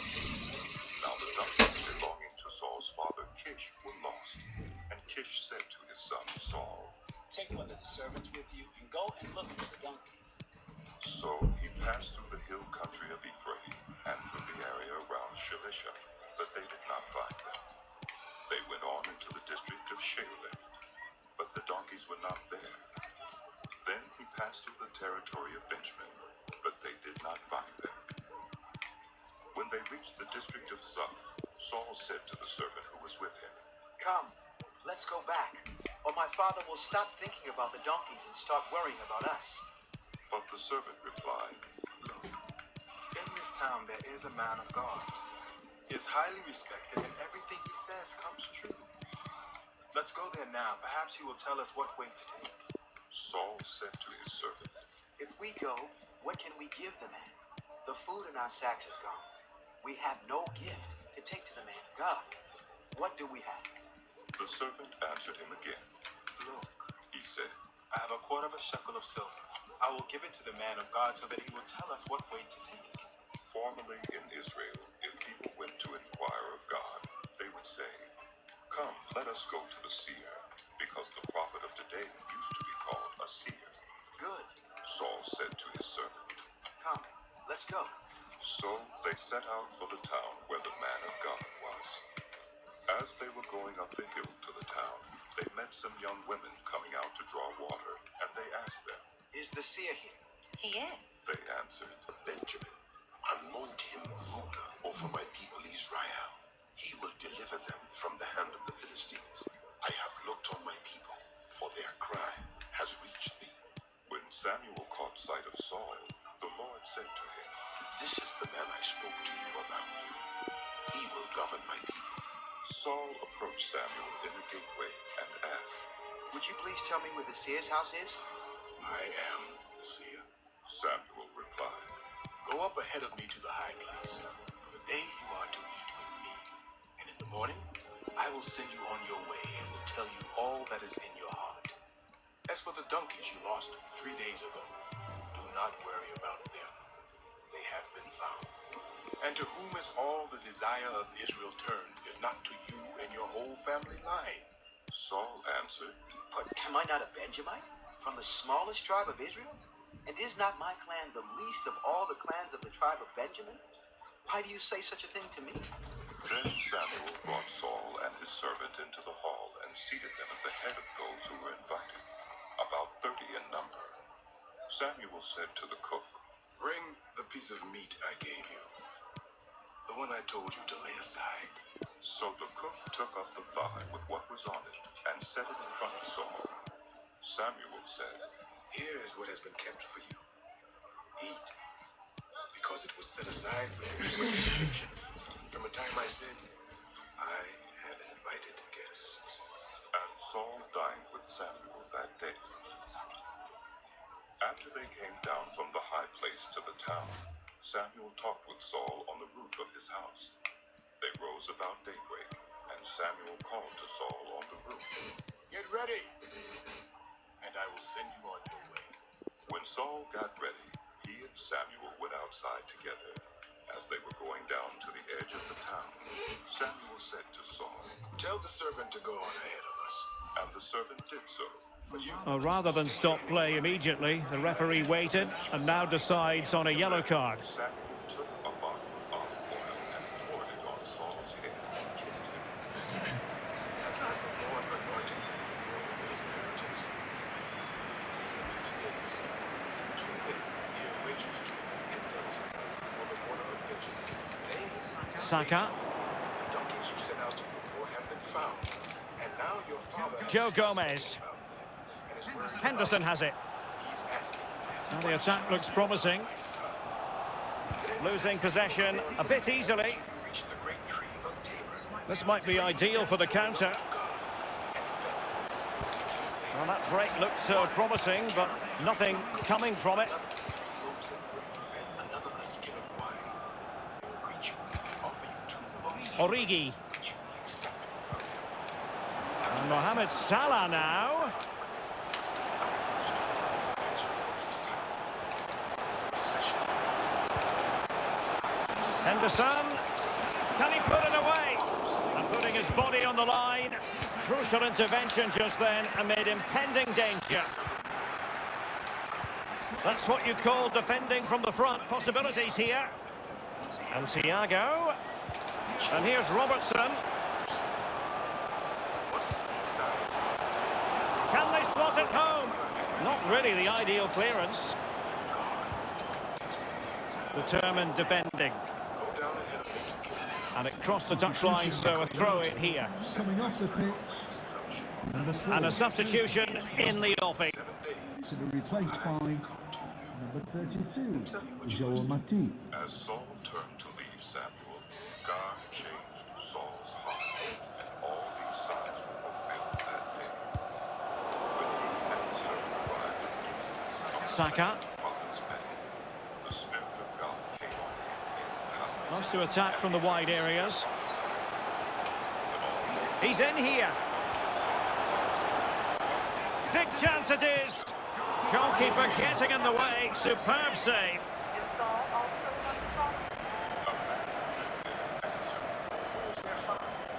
Now the donkeys belonging to Saul's father Kish were lost, and Kish said to his son Saul, Take one of the servants with you and go and look for the donkeys. So he passed through the hill country of Ephraim and through the area around Shalisha, but they did not find them. They went on into the district of Shalem, but the donkeys were not there. Then he passed through the territory of Benjamin, but they did not find them. When they reached the district of Zuph, Saul said to the servant who was with him, Come, let's go back. or my father will stop thinking about the donkeys and start worrying about us. But the servant replied, Look, in this town there is a man of God. He is highly respected and everything he says comes true. Let's go there now. Perhaps he will tell us what way to take. Saul said to his servant, If we go, what can we give the man? The food in our sacks is gone. We have no gift to take to the man of God. What do we have? The servant answered him again. Look, He said, I have a quarter of a shekel of silver. I will give it to the man of God so that he will tell us what way to take. Formerly in Israel, if people went to inquire of God, they would say, Come, let us go to the seer, because the prophet of today used to be called a seer. Good. Saul said to his servant, Come, let's go. So they set out for the town where the man of God was. As they were going up the hill to the town, they met some young women coming out to draw water, and they asked them, Is the seer here? He is. They answered, Benjamin, anoint him ruler over my people Israel. He will deliver them from the hand of the Philistines. I have looked on my people, for their cry has reached me. When Samuel caught sight of Saul, the Lord said to him, This is the man I spoke to you about. He will govern my people. Saul approached Samuel in the gateway and asked, Would you please tell me where the seer's house is? I am the seer. Samuel replied, Go up ahead of me to the high place. For the day you are to eat with me. And in the morning, I will send you on your way and will tell you all that is in your heart. As for the donkeys you lost 3 days ago, do not worry about them. They have been found. And to whom is all the desire of Israel turned, if not to you and your whole family line? Saul answered, But am I not a Benjamite, from the smallest tribe of Israel? And is not my clan the least of all the clans of the tribe of Benjamin? Why do you say such a thing to me? Then Samuel brought Saul and his servant into the hall and seated them at the head of those who were invited, about 30 in number. Samuel said to the cook, Bring the piece of meat I gave you, the one I told you to lay aside. So the cook took up the thigh with what was on it and set it in front of Saul. Samuel said, Here is what has been kept for you. Eat, because it was set aside for you for this occasion. From the time I said, I have invited guests. And Saul dined with Samuel that day. After they came down from the high place to the town, Samuel talked with Saul on the roof of his house. They rose about daybreak, and Samuel called to Saul on the roof, Get ready, and I will send you on your way. When Saul got ready, he and Samuel went outside together. As they were going down to the edge of the town, Samuel said to Saul, Tell the servant to go on ahead of us. And the servant did so. But you Rather than stop play immediately, the referee waited and now decides on a yellow card. Samuel took a bottle of olive oil and poured it on Saul's head and kissed him, saying, Has not the Lord anointed you for his inheritance? Even today, 2 men near Rachel's tomb in Samson, on the border of Benjamin, they Saka. the donkeys you set out to look for have been found, and now your father has Joe said Gomez. about them, and is worried about Henderson them. has it. He's asking, And the attack looks promising. my son. Losing possession a bit easily. You reach the great tree of Tabor. This might be ideal for the counter. Well, that break looked so promising, but nothing coming from it. Origi. And Mohamed Salah now. Henderson. Can he put it away? And putting his body on the line. Crucial intervention just then amid impending danger. That's what you call defending from the front. Possibilities here. And Thiago. And here's Robertson. Can they slot it home? Not really the ideal clearance. Determined defending. And it crossed the touchline, so a throw in here. Coming off the pitch, Number 4. And a substitution in the offing. To be replaced by number 32, Joel Matip. As Saul turned to leave Samuel, God changed Saul's heart, and all these signs were fulfilled that day. When he and his servant arrived at Saka. the Spirit of God came on him in power. Wants to attack from the wide areas. He's in here. Big chance it is. Goalkeeper getting in the way. Superb save. Is Saul also among the prophets?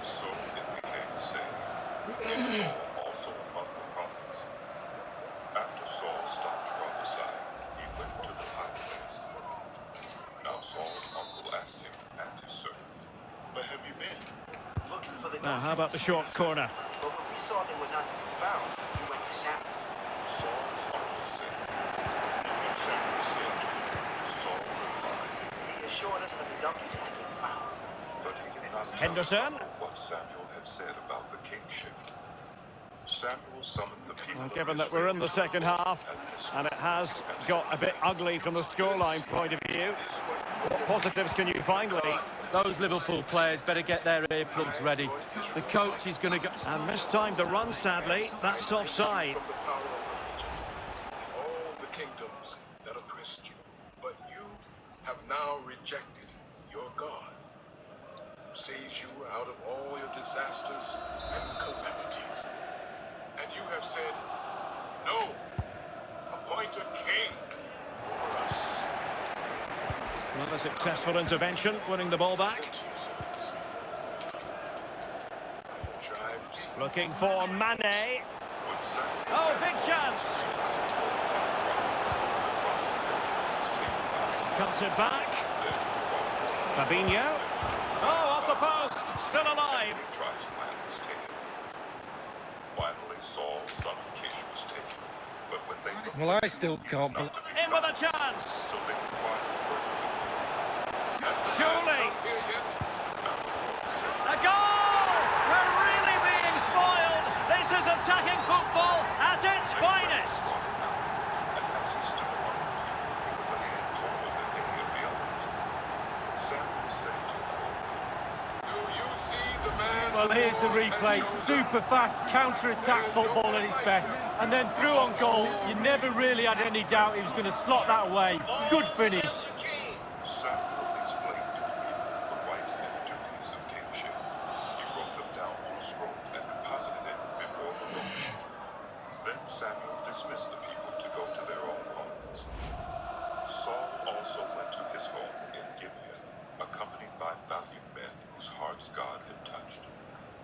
So it became said, is Saul also among the prophets? After Saul stopped prophesying, he went to the high place. Now Saul's uncle asked him and his servant, Where have you been? Looking for the Now, how about the short corner? But when we saw they were not to be found, we went to Samuel. Saul's uncle said, and Samuel said, Saul replied, He assured us that the donkeys had been found. but he did not tell Henderson. Saul what Samuel had said about the kingship. Samuel summoned the people Well, of given that we're in the Israel, second half, and it has got a bit ugly from the scoreline point of view, what positives can you find, Lee? Those Liverpool players better get their earplugs ready. The coach is going to go... And mistimed the run, sadly. That's offside. From the power of religion and all the kingdoms that oppressed you. But you have now rejected your God, who saves you out of all your disasters and calamities. And you have said, no, appoint a king over us. Another successful intervention, winning the ball back. Say to yourselves, your tribes, Looking for Mane. Oh, big chance. Cuts it back. Fabinho. Oh, off the post. Still alive. Finally, Saul, son of Kish, was taken. But when they looked Well, I still can't believe... In with a chance. so they inquired further. Surely. here yet? A goal! We're really being spoiled. This is attacking football at its finest. And as he stood among them, he was a head taller than any of the others. Samuel said to him, Do you see the man? Well, here's the who replay. has chosen? Super fast counter-attack football at its best. And then through on goal, you never really had any doubt he was going to slot that away. Good finish. Samuel explained to the people the rights and duties of kingship. He wrote them down on a scroll and deposited it before the Lord. Then Samuel dismissed the people to go to their own homes. Saul also went to his home in Gibeah, accompanied by valiant men whose hearts God had touched.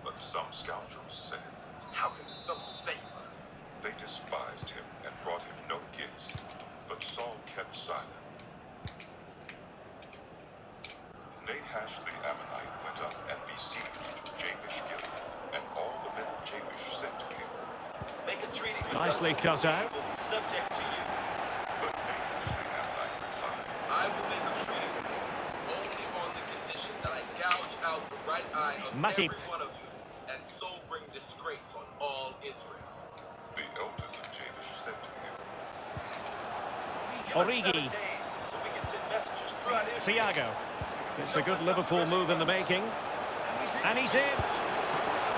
But some scoundrels said, How can this fellow save us? They despised him and brought him no gifts. But Saul kept silent. Nahash the Ammonite went up and besieged Jabesh-Gilead, and all the men of Jabesh said to him, Make a treaty with Nicely us. cut out. We will be subject to you. but Nahash the Ammonite replied, I will make a treaty with you, only on the condition that I gouge out the right eye of Matip. every one of you, and so bring disgrace on all Israel. The elders of Jabesh said to him, Give us 7 Origi. days so we can send messengers throughout Israel. Thiago. It's a good Liverpool move in the making. And he's in.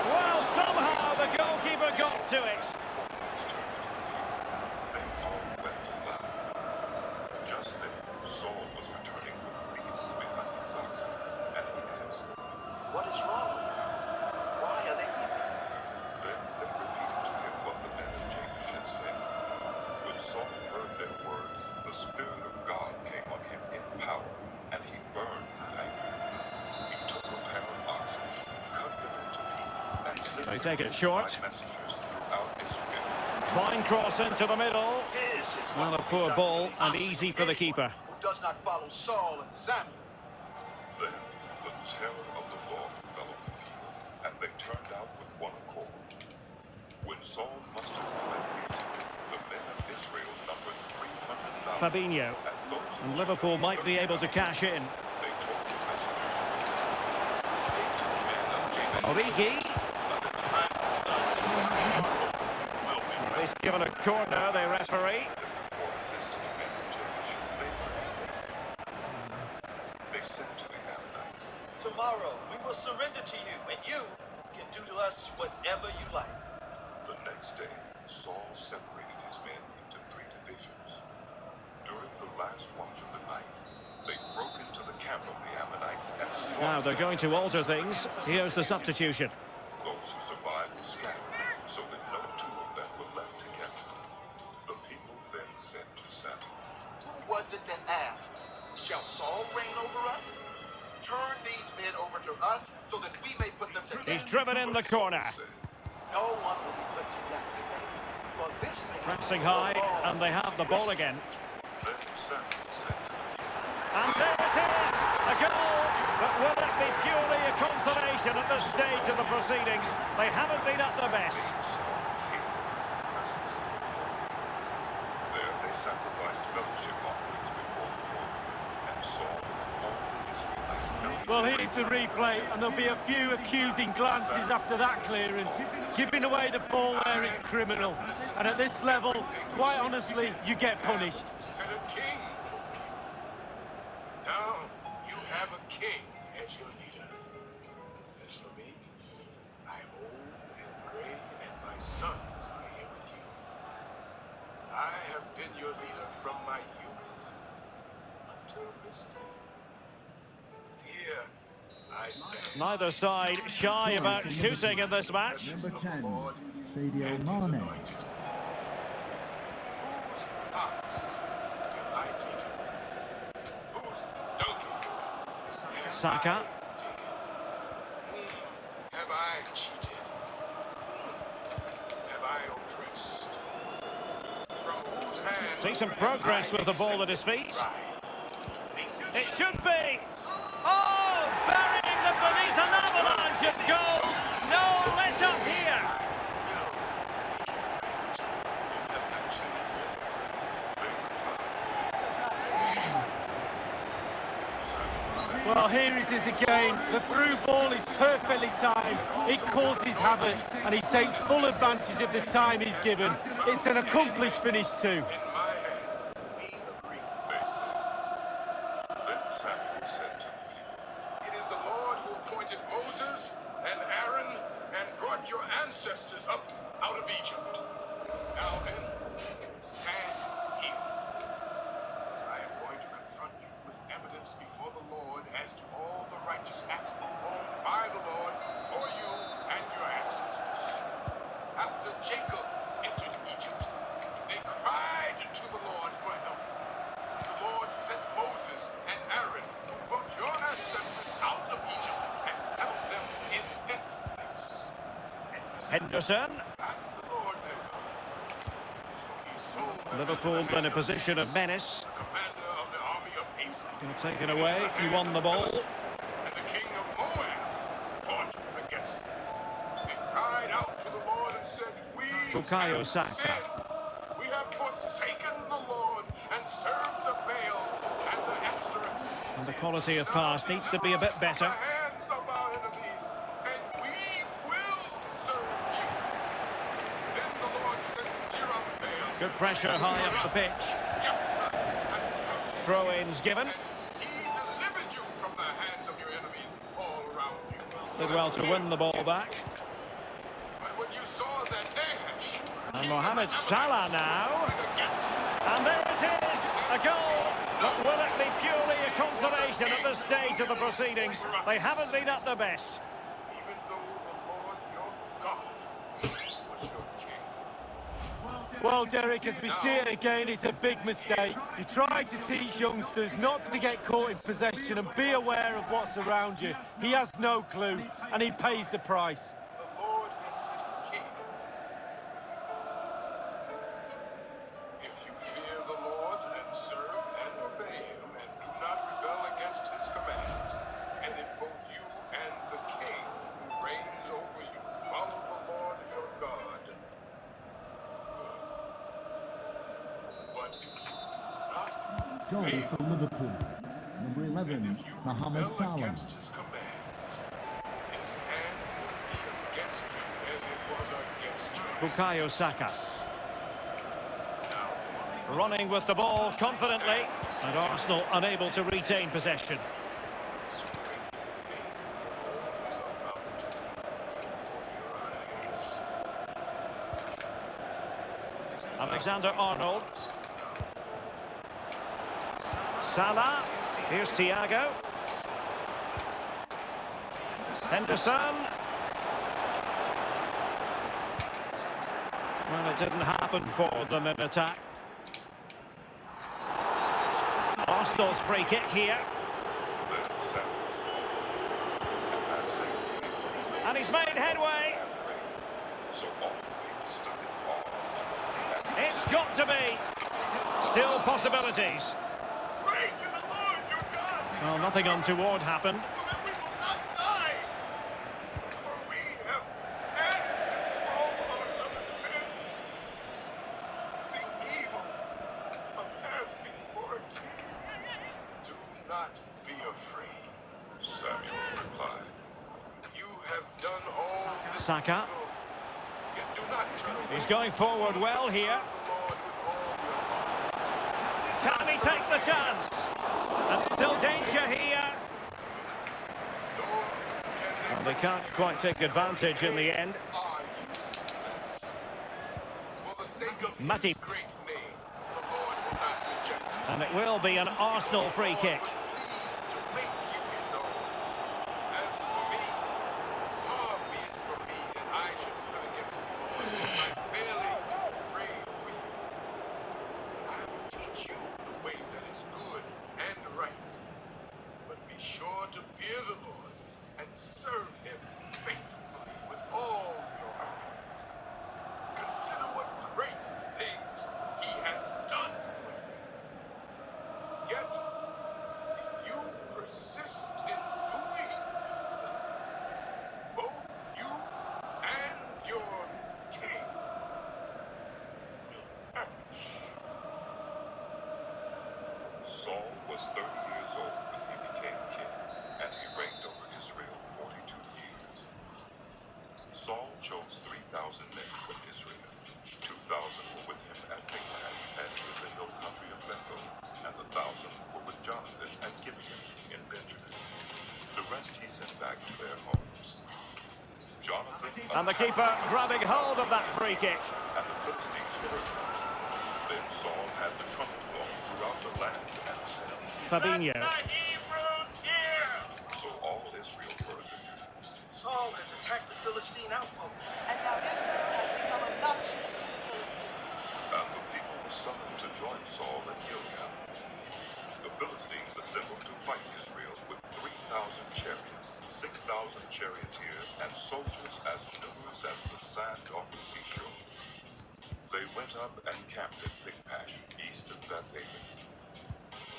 Well, somehow the goalkeeper got to it. His turns to the people. They all wept aloud. Just then, Saul was returning from the fields behind his oxen, and he asked, What is wrong with them? Why are they weeping? Then they repeated to him what the men of Jabesh had said. When Saul heard their words, the Spirit of God came on him in power, and he burned with anger. He took a pair of oxen, cut them into pieces, and sent They them take it short. by messengers throughout Israel. Fine cross into the middle. This is Well, what a we poor done ball to the and oxen easy of for the anyone keeper. Who does not follow Saul and Samuel. Then the terror of the Lord fell on the people, and they turned out with one accord. When Saul mustered them at Israel, the men of Israel numbered 300,000. Fabinho. And those who And Liverpool might be able to cash in. They told the messengers, say to the men of Jabesh, Origi. by the time the sun is rising, given a corner, the referee. They said to the Ammonites, tomorrow we will surrender to you, and you can do to us whatever you like. The next day, Saul separated his men into 3 divisions. During the last watch of the night, they broke into the camp of the Ammonites and slaughtered Now they're going to them. alter things. Here's the substitution. Those who survived were scattered, so that no 2 of them were left to capture. The people then said to Samuel, Who was it that asked, shall Saul reign over us? Turn these men over to us so that we may put them to death. He's driven in the corner. No one will be put to death today. For this thing, Pressing high, and they have the ball again. Then Samuel said to the people, And there it is! A goal! But will it be purely a consolation at this stage of the proceedings? They haven't been at their best. There they sacrificed fellowship offerings before the Lord, and Saul and all the Israelites knelt. Well, here's the replay, and there'll be a few accusing glances after that clearance. Giving away the ball there is criminal. And at this level, quite honestly, you get punished. And a king over you. Now you have a king as your leader. As for me, I am old and gray, and my sons are here with you. I have been your leader from my youth until this day. Here I stand. Neither side shy about shooting in this match. Number 10, Sadio And his Mane. anointed. Whose ox have I taken? Whose donkey have Saka. I taken? Have I cheated? Have I oppressed? From whose hand Decent progress have I with the ball at his accepted feet. bribe? It should be. Oh, burying them beneath an avalanche of goals. No let up here. Well, here it is again. The through ball is perfectly timed. It causes havoc, and he takes full advantage of the time he's given. It's an accomplished finish too. In my hand, we agree, they said. Then Samuel said to the people, It is the Lord who appointed Moses and Aaron and brought your ancestors up out of Egypt. Now then, stand here. I am going to confront you with evidence before the Lord as to all the righteous acts performed by the Lord for you and your ancestors. After Jacob entered Egypt, they cried to the Lord for help. And the Lord sent Moses and Aaron, who brought your ancestors out of Egypt and settled them in this place. Henderson. And the Lord their God. So he sold them Liverpool into the in a hand of position of menace. the commander of the army of Asa. Going to take it away. He won the ball. And the king of Moab fought against them. They cried out to the Lord and said, We Bukayo have Saka. sinned. We have forsaken the Lord and served the Baals and the Ashtoreths. And the quality of pass needs to be a bit better. The hands of our enemies, and we will serve you. Then the Lord sent Jerubbaal. Good pressure high up the pitch. Throw-ins given. He delivered you from the hands of your enemies all around you. Did well to win the ball back. But when you saw that Nahash, And Mohamed Salah now. And there it is, a goal. But will it be purely a consolation at this stage of the proceedings? They haven't been at their best. even though the Lord your God was your king. Well, Derek, as we see it again, it's a big mistake. You try to teach youngsters not to get caught in possession and be aware of what's around you. He has no clue, and he pays the price. The Lord is king. If you fear the Lord and serve and obey him and do not rebel against his commands, and if both you and the king who reigns over you follow the Lord your God, good. But if you do not Goal obey for him, Liverpool. Number and 11, if you Mohamed rebel Salah. against his commands, his hand will be against you as it was against your Bukayo Saka. ancestors. running with the ball confidently, and Arsenal unable to retain possession. Alexander-Arnold. Salah. Here's Thiago. Henderson. Well, it didn't happen for them in attack. Arsenal's free kick here. And he's made headway. It's got to be. Still possibilities. Well, nothing untoward happened. Saka. He's going forward well here. Can he take the chance? And still danger here. Well, they can't quite take advantage in the end. Matip. And it will be an Arsenal free kick. Saul was 30 years old when he became king, and he reigned over Israel 42 years. Saul chose 3,000 men from Israel. 2,000 were with him at Michmash and in the hill country of Bethel, and 1,000 were with Jonathan at Gibeon in Benjamin. The rest he sent back to their homes. Jonathan and the keeper grabbing hold of that free kick. And the Philistines heard him. Then Saul had the trumpet blown throughout the land and said, Fabinho. So all Israel heard the news. Saul has attacked the Philistine outpost. And now Israel has become obnoxious to the Philistines. And the people were summoned to join Saul at Gilgal. The Philistines assembled to fight Israel with 3,000 chariots, 6,000 charioteers, and soldiers as numerous as the sand on the seashore. They went up and camped at Michmash, east of Beth-aven.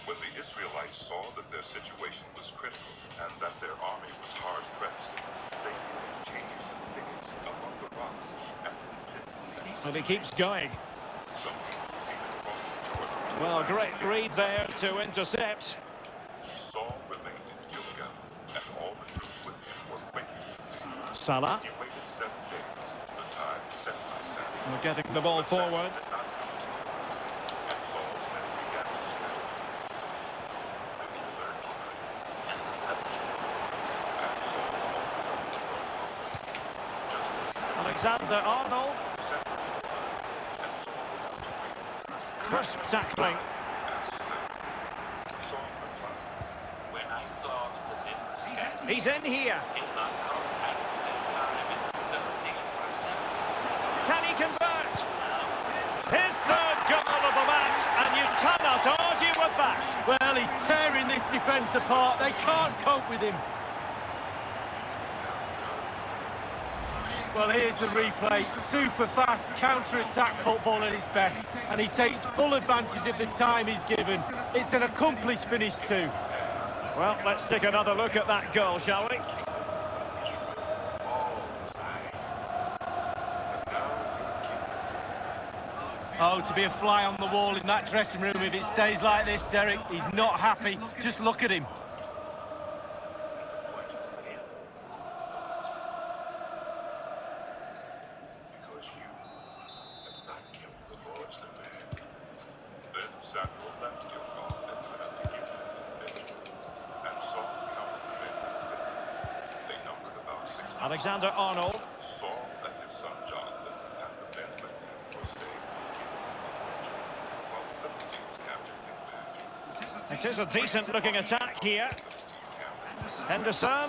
When the Israelites saw that their situation was critical and that their army was hard-pressed, they hid in caves and thickets among the rocks and in pits. And he keeps going. Some people even crossed the Jordan. Well, great read there to intercept. Saul remained in Gilgal, and all the troops with him were quaking. Salah. He waited 7 days, the time set by Samuel. We're getting the ball forward. And Saul's men began to scatter. Alexander-Arnold. Crisp tackling. When I saw that the men were scattered, He's in here. it not come at the same time, and the Philistines were assembled. Can he convert? His third goal of the match, and you cannot argue with that. Well, he's tearing this defence apart. They can't cope with him. Well, here's the replay. Super fast counter-attack football at its best. And he takes full advantage of the time he's given. It's an accomplished finish too. Well, let's take another look at that goal, shall we? Oh, to be a fly on the wall in that dressing room if it stays like this, Derek. He's not happy. Just look at him. Alexander-Arnold. Saul and his son Jonathan and the men with him were staying while the Philistines captured Michmash. It is a decent-looking attack here. Henderson.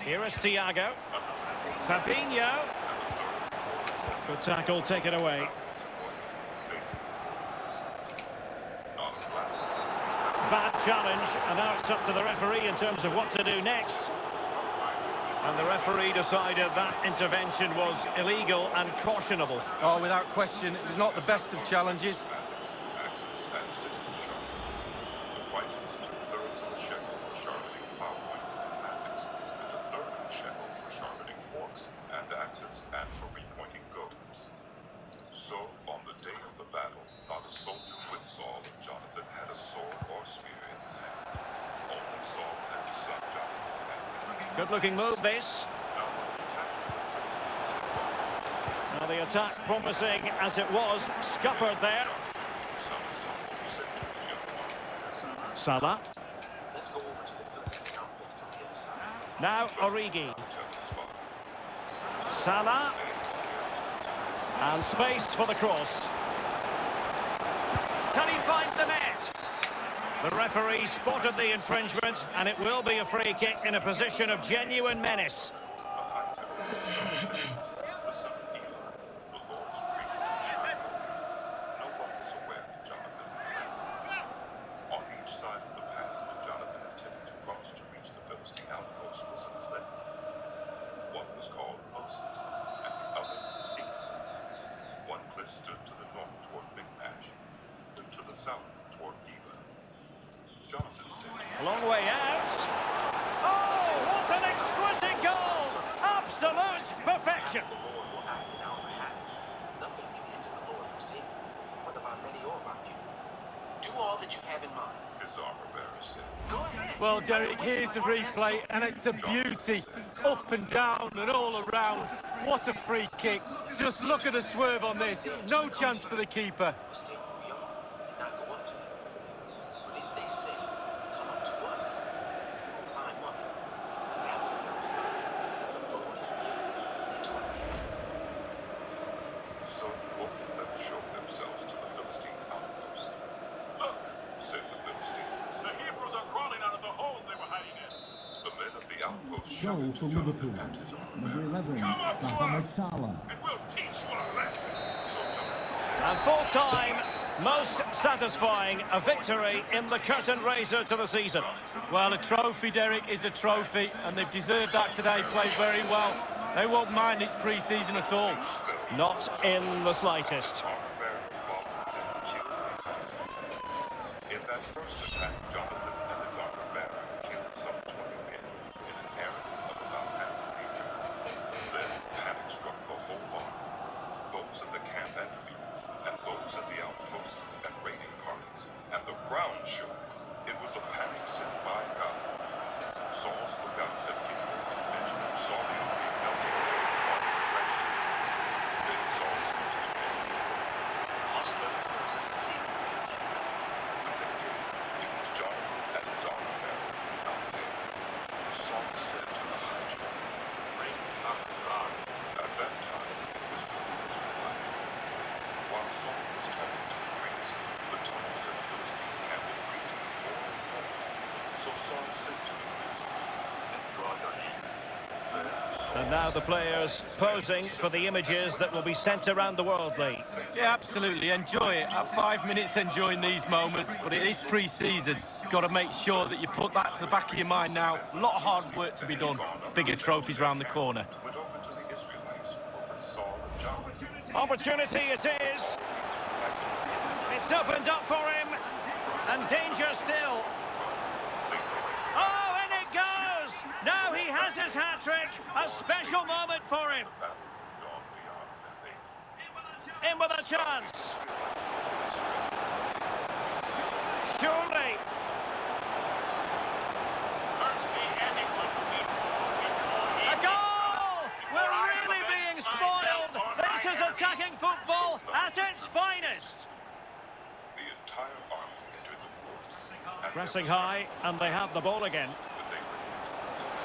Here is Thiago. Fabinho. Good tackle taken away. Bad challenge, and now it's up to the referee in terms of what to do next. And the referee decided that intervention was illegal and cautionable. Oh, without question, it was not the best of challenges. So, on the day of the battle, not a soldier with Saul and Jonathan had a sword or spear in his hand. Only Saul and his son Jonathan had it. Good-looking move, this. Now the attack promising as it was, scuppered there. Salah. Let's go over to the Philistine outpost on the other side. Now Origi. Salah. And space for the cross. Can he find the net? The referee spotted the infringement, and it will be a free kick in a position of genuine menace. On each side of the pass that Jonathan intended to cross to reach the Philistine outpost was a cliff. One was called Moses, and the other Sinai. One cliff stood to the north toward Michmash, and to the south toward Geba. Jonathan said, A long way out. Oh, what an exquisite goal! Absolute perfection. The Lord will act in our behalf. Nothing can hinder the Lord from seeing, whether by many or by few. Do all that you have in mind. His armor bearer said, Go ahead. Well, Derek, here's the replay, and it's a beauty. Up and down and all around. What a free kick. Just look at the swerve on this. No chance for the keeper. Stay where we are and not go up to them. But if they say, come up to us, we'll climb up. Because that will be our sign that the Lord has given them into our hands. So both of them showed themselves to the Philistine outpost. Look, said the Philistines. The Hebrews are crawling out of the holes they were hiding in. The men of the outpost Goal shouted for to Jonathan Liverpool. and his armor Number bearer, 11, "Come up to Mohamed us, Salah. and we'll teach you a lesson." So Jonathan said, And full time, most satisfying, a victory in the curtain raiser to the season. Well, a trophy, Derek, is a trophy, and they've deserved that today. Played very well. They won't mind it's pre-season at all. Not in the slightest. armor bearer followed and killed behind. In that first attack, Jonathan and his armor bearer killed some 20 men in an area of about half a league. Then panic struck the whole army, those in the camp and field, and those in the outposts and raiding parties, and the ground shook. It was a panic sent by God. Saul's lookouts at Gibeon and Benjamin saw the army melting away in one direction. Then Saul said to the men, Also, the forces and see who is enemies. when they came, it was Jonathan and his armor bearer out there. Saul said to the high general, Bring the ark of God. at that time it was for the Israelites. While Saul was talking to the priests, the tumult in the Philistine camp increased more and more. So Saul said to the priest, Draw your hand. then Saul And now the players posing for the images that will be sent around the world, Lee. Yeah, absolutely. Enjoy it. At 5 minutes, enjoying these moments, but it is pre-season. Got to make sure that you put that to the back of your mind now. A lot of hard work to be done. Bigger trophies around the corner. went over to the Israelites who were with Saul and Jonathan. Opportunity it is. It's opened up for him. And danger still. Oh, in it goes! Now he has his hat-trick. A special moment for him. In with a chance. Surely. A goal! We're really being spoiled. This is attacking football at its finest. The entire army entered the woods. And Pressing high, and they have the ball again. when they were near to the woods,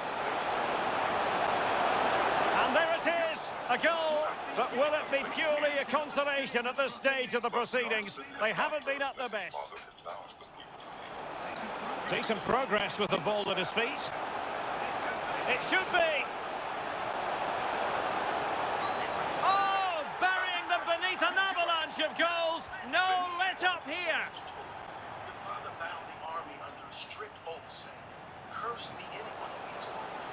But will it be purely a consolation at this stage of the proceedings? They haven't been at their best. Decent progress with the ball at his feet. It should be. Oh, burying them beneath an avalanche of goals. No let up here. Your father bound the army under a strict oath, saying, "Cursed be anyone who eats food."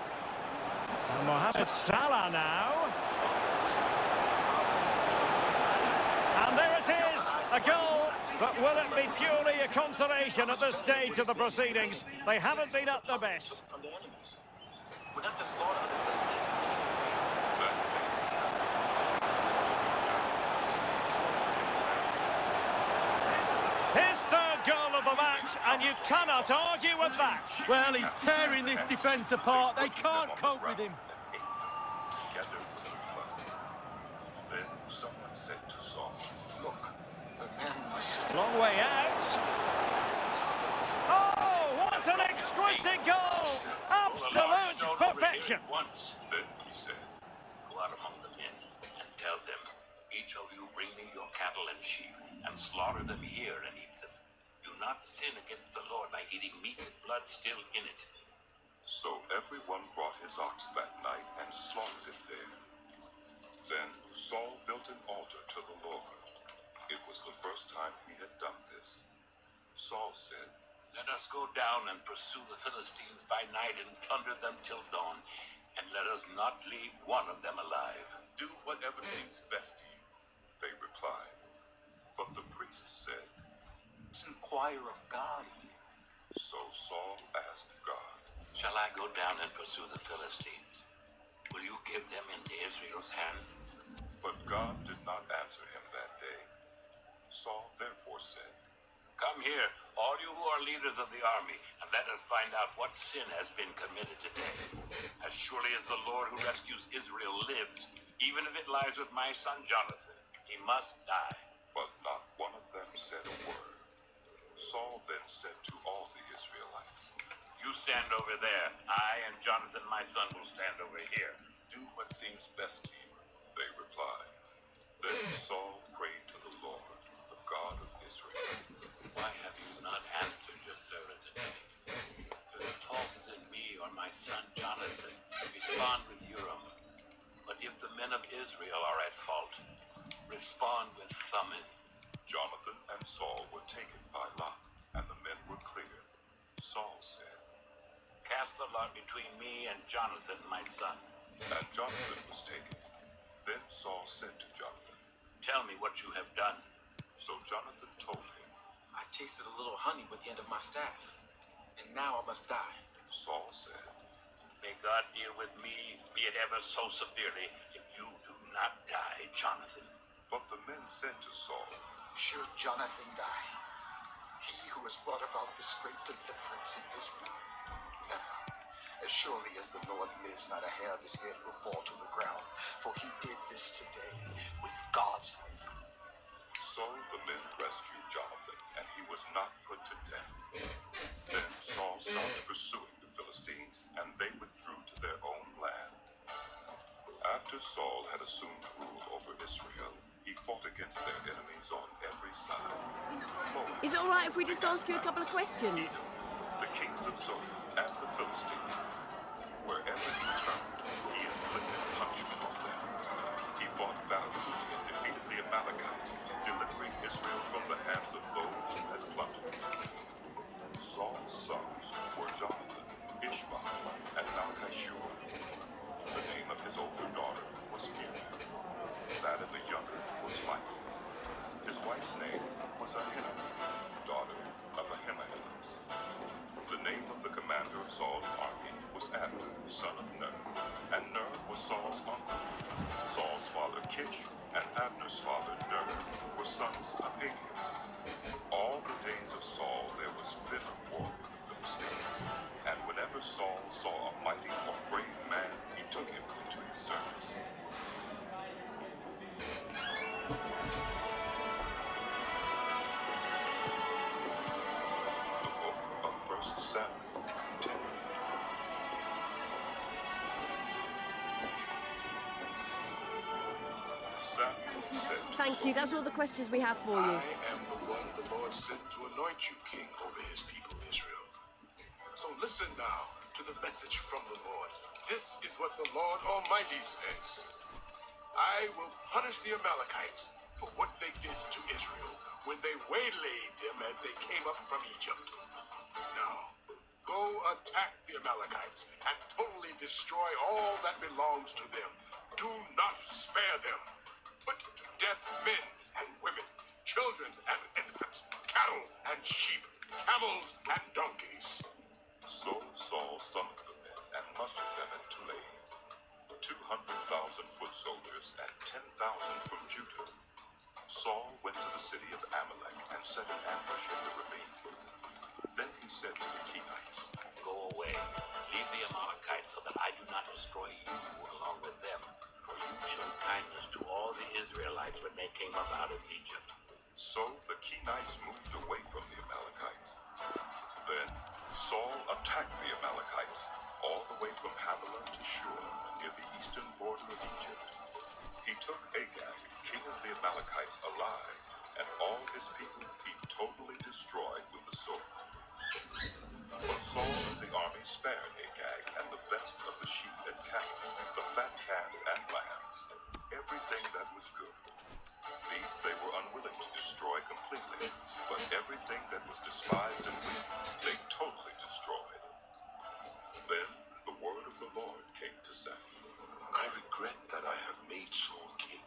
And Mohamed Salah now. And there it is, a goal. But will it be purely a consolation at this stage of the proceedings? They haven't been at their best. From their enemies. We're not to slaughter other Philistines. His third goal of the match, and you cannot argue with that. Well, he's tearing this defence apart. They can't cope with him. Then someone said to Saul, "Look, the men must..." Long way out. Oh, what an exquisite goal! Absolute perfection. Then he said, "Go out among the men and tell them, each of you bring me your cattle and sheep, and slaughter them here and eat them. Do not sin against the Lord by eating meat with blood still in it." So everyone brought his ox that night and slaughtered it there. Then Saul built an altar to the Lord. It was the first time he had done this. Saul said, "Let us go down and pursue the Philistines by night and plunder them till dawn, and let us not leave one of them alive." "Do whatever seems best to you," they replied. But the priest said, "Let's inquire of God." So Saul asked God, "Shall I go down and pursue the Philistines? Will you give them into Israel's hand?" But God did not answer him that day. Saul therefore said, "Come here, all you who are leaders of the army, and let us find out what sin has been committed today. As surely as the Lord who rescues Israel lives, even if it lies with my son Jonathan, he must die." But not one of them said a word. Saul then said to all the Israelites, "You stand over there. I and Jonathan my son will stand over here." "Do what seems best to you," they replied. Then Saul prayed to the Lord, the God of Israel. "Why have you not answered your servant today? If the fault is in me or my son Jonathan, respond with Urim. But if the men of Israel are at fault, respond with Thummim." Jonathan and Saul were taken by lot, and the men were cleared. Saul said, "Cast the lot between me and Jonathan my son." And Jonathan was taken. Then Saul said to Jonathan, "Tell me what you have done." So Jonathan told him, "I tasted a little honey with the end of my staff, and now I must die." Saul said, "May God deal with me, be it ever so severely, if you do not die, Jonathan." But the men said to Saul, "Should Jonathan die, he who has brought about this great deliverance in Israel? Never. As surely as the Lord lives, not a hair of his head will fall to the ground, for he did this today with God's help." So the men rescued Jonathan, and he was not put to death. Then Saul started pursuing the Philistines, and they withdrew to their own land. After Saul had assumed rule over Israel, he fought against their enemies on every side. Is it all right if we just ask you a couple of questions? The kings of Zobah and the Philistines. Wherever he turned, he inflicted punishment on them. He fought valiantly and defeated the Amalekites, delivering Israel from the hands of those who had plundered them. Saul's sons were Jonathan, Ishmael, and Malchishua. The name of his older daughter was Miriam. That of the younger was Michael. His wife's name was Ahinoam, daughter of Ahimaaz. The name of the commander of Saul's army was Abner, son of Ner, and Ner was Saul's uncle. Saul's father Kish and Abner's father Ner were sons of Achior. All the days of Saul there was bitter war with the Philistines, and whenever Saul saw a mighty or brave man, he took him into his service. The book of 1 Samuel continued. Thank you. That's all the questions we have for you. I am the one the Lord sent to anoint you king over his people Israel. So listen now to the message from the Lord. This is what the Lord Almighty says. I will punish the Amalekites for what they did to Israel when they waylaid them as they came up from Egypt. Now, go attack the Amalekites and totally destroy all that belongs to them. Do not spare them. Put to death men and women, children and infants, cattle and sheep, camels and donkeys. So Saul summoned the men and mustered them at Tulaim, 200,000 foot soldiers and 10,000 from Judah. Saul went to the city of Amalek and set an ambush in the ravine. Then he said to the Kenites, Go away, leave the Amalekites so that I do not destroy you along with them. For you showed kindness to all the Israelites when they came up out of Egypt. So the Kenites moved away from the Amalekites. Then Saul attacked the Amalekites all the way from Havilah to Shur, near the eastern border of Egypt. He took Agag, king of the Amalekites, alive, and all his people he totally destroyed with the sword. But Saul and the army spared Agag and the best of the sheep and cattle, the fat calves and lambs, everything that was good. These they were unwilling to destroy completely, but everything that was despised and weak they totally destroyed. Then the word of the Lord came to Samuel. I regret that I have made Saul king,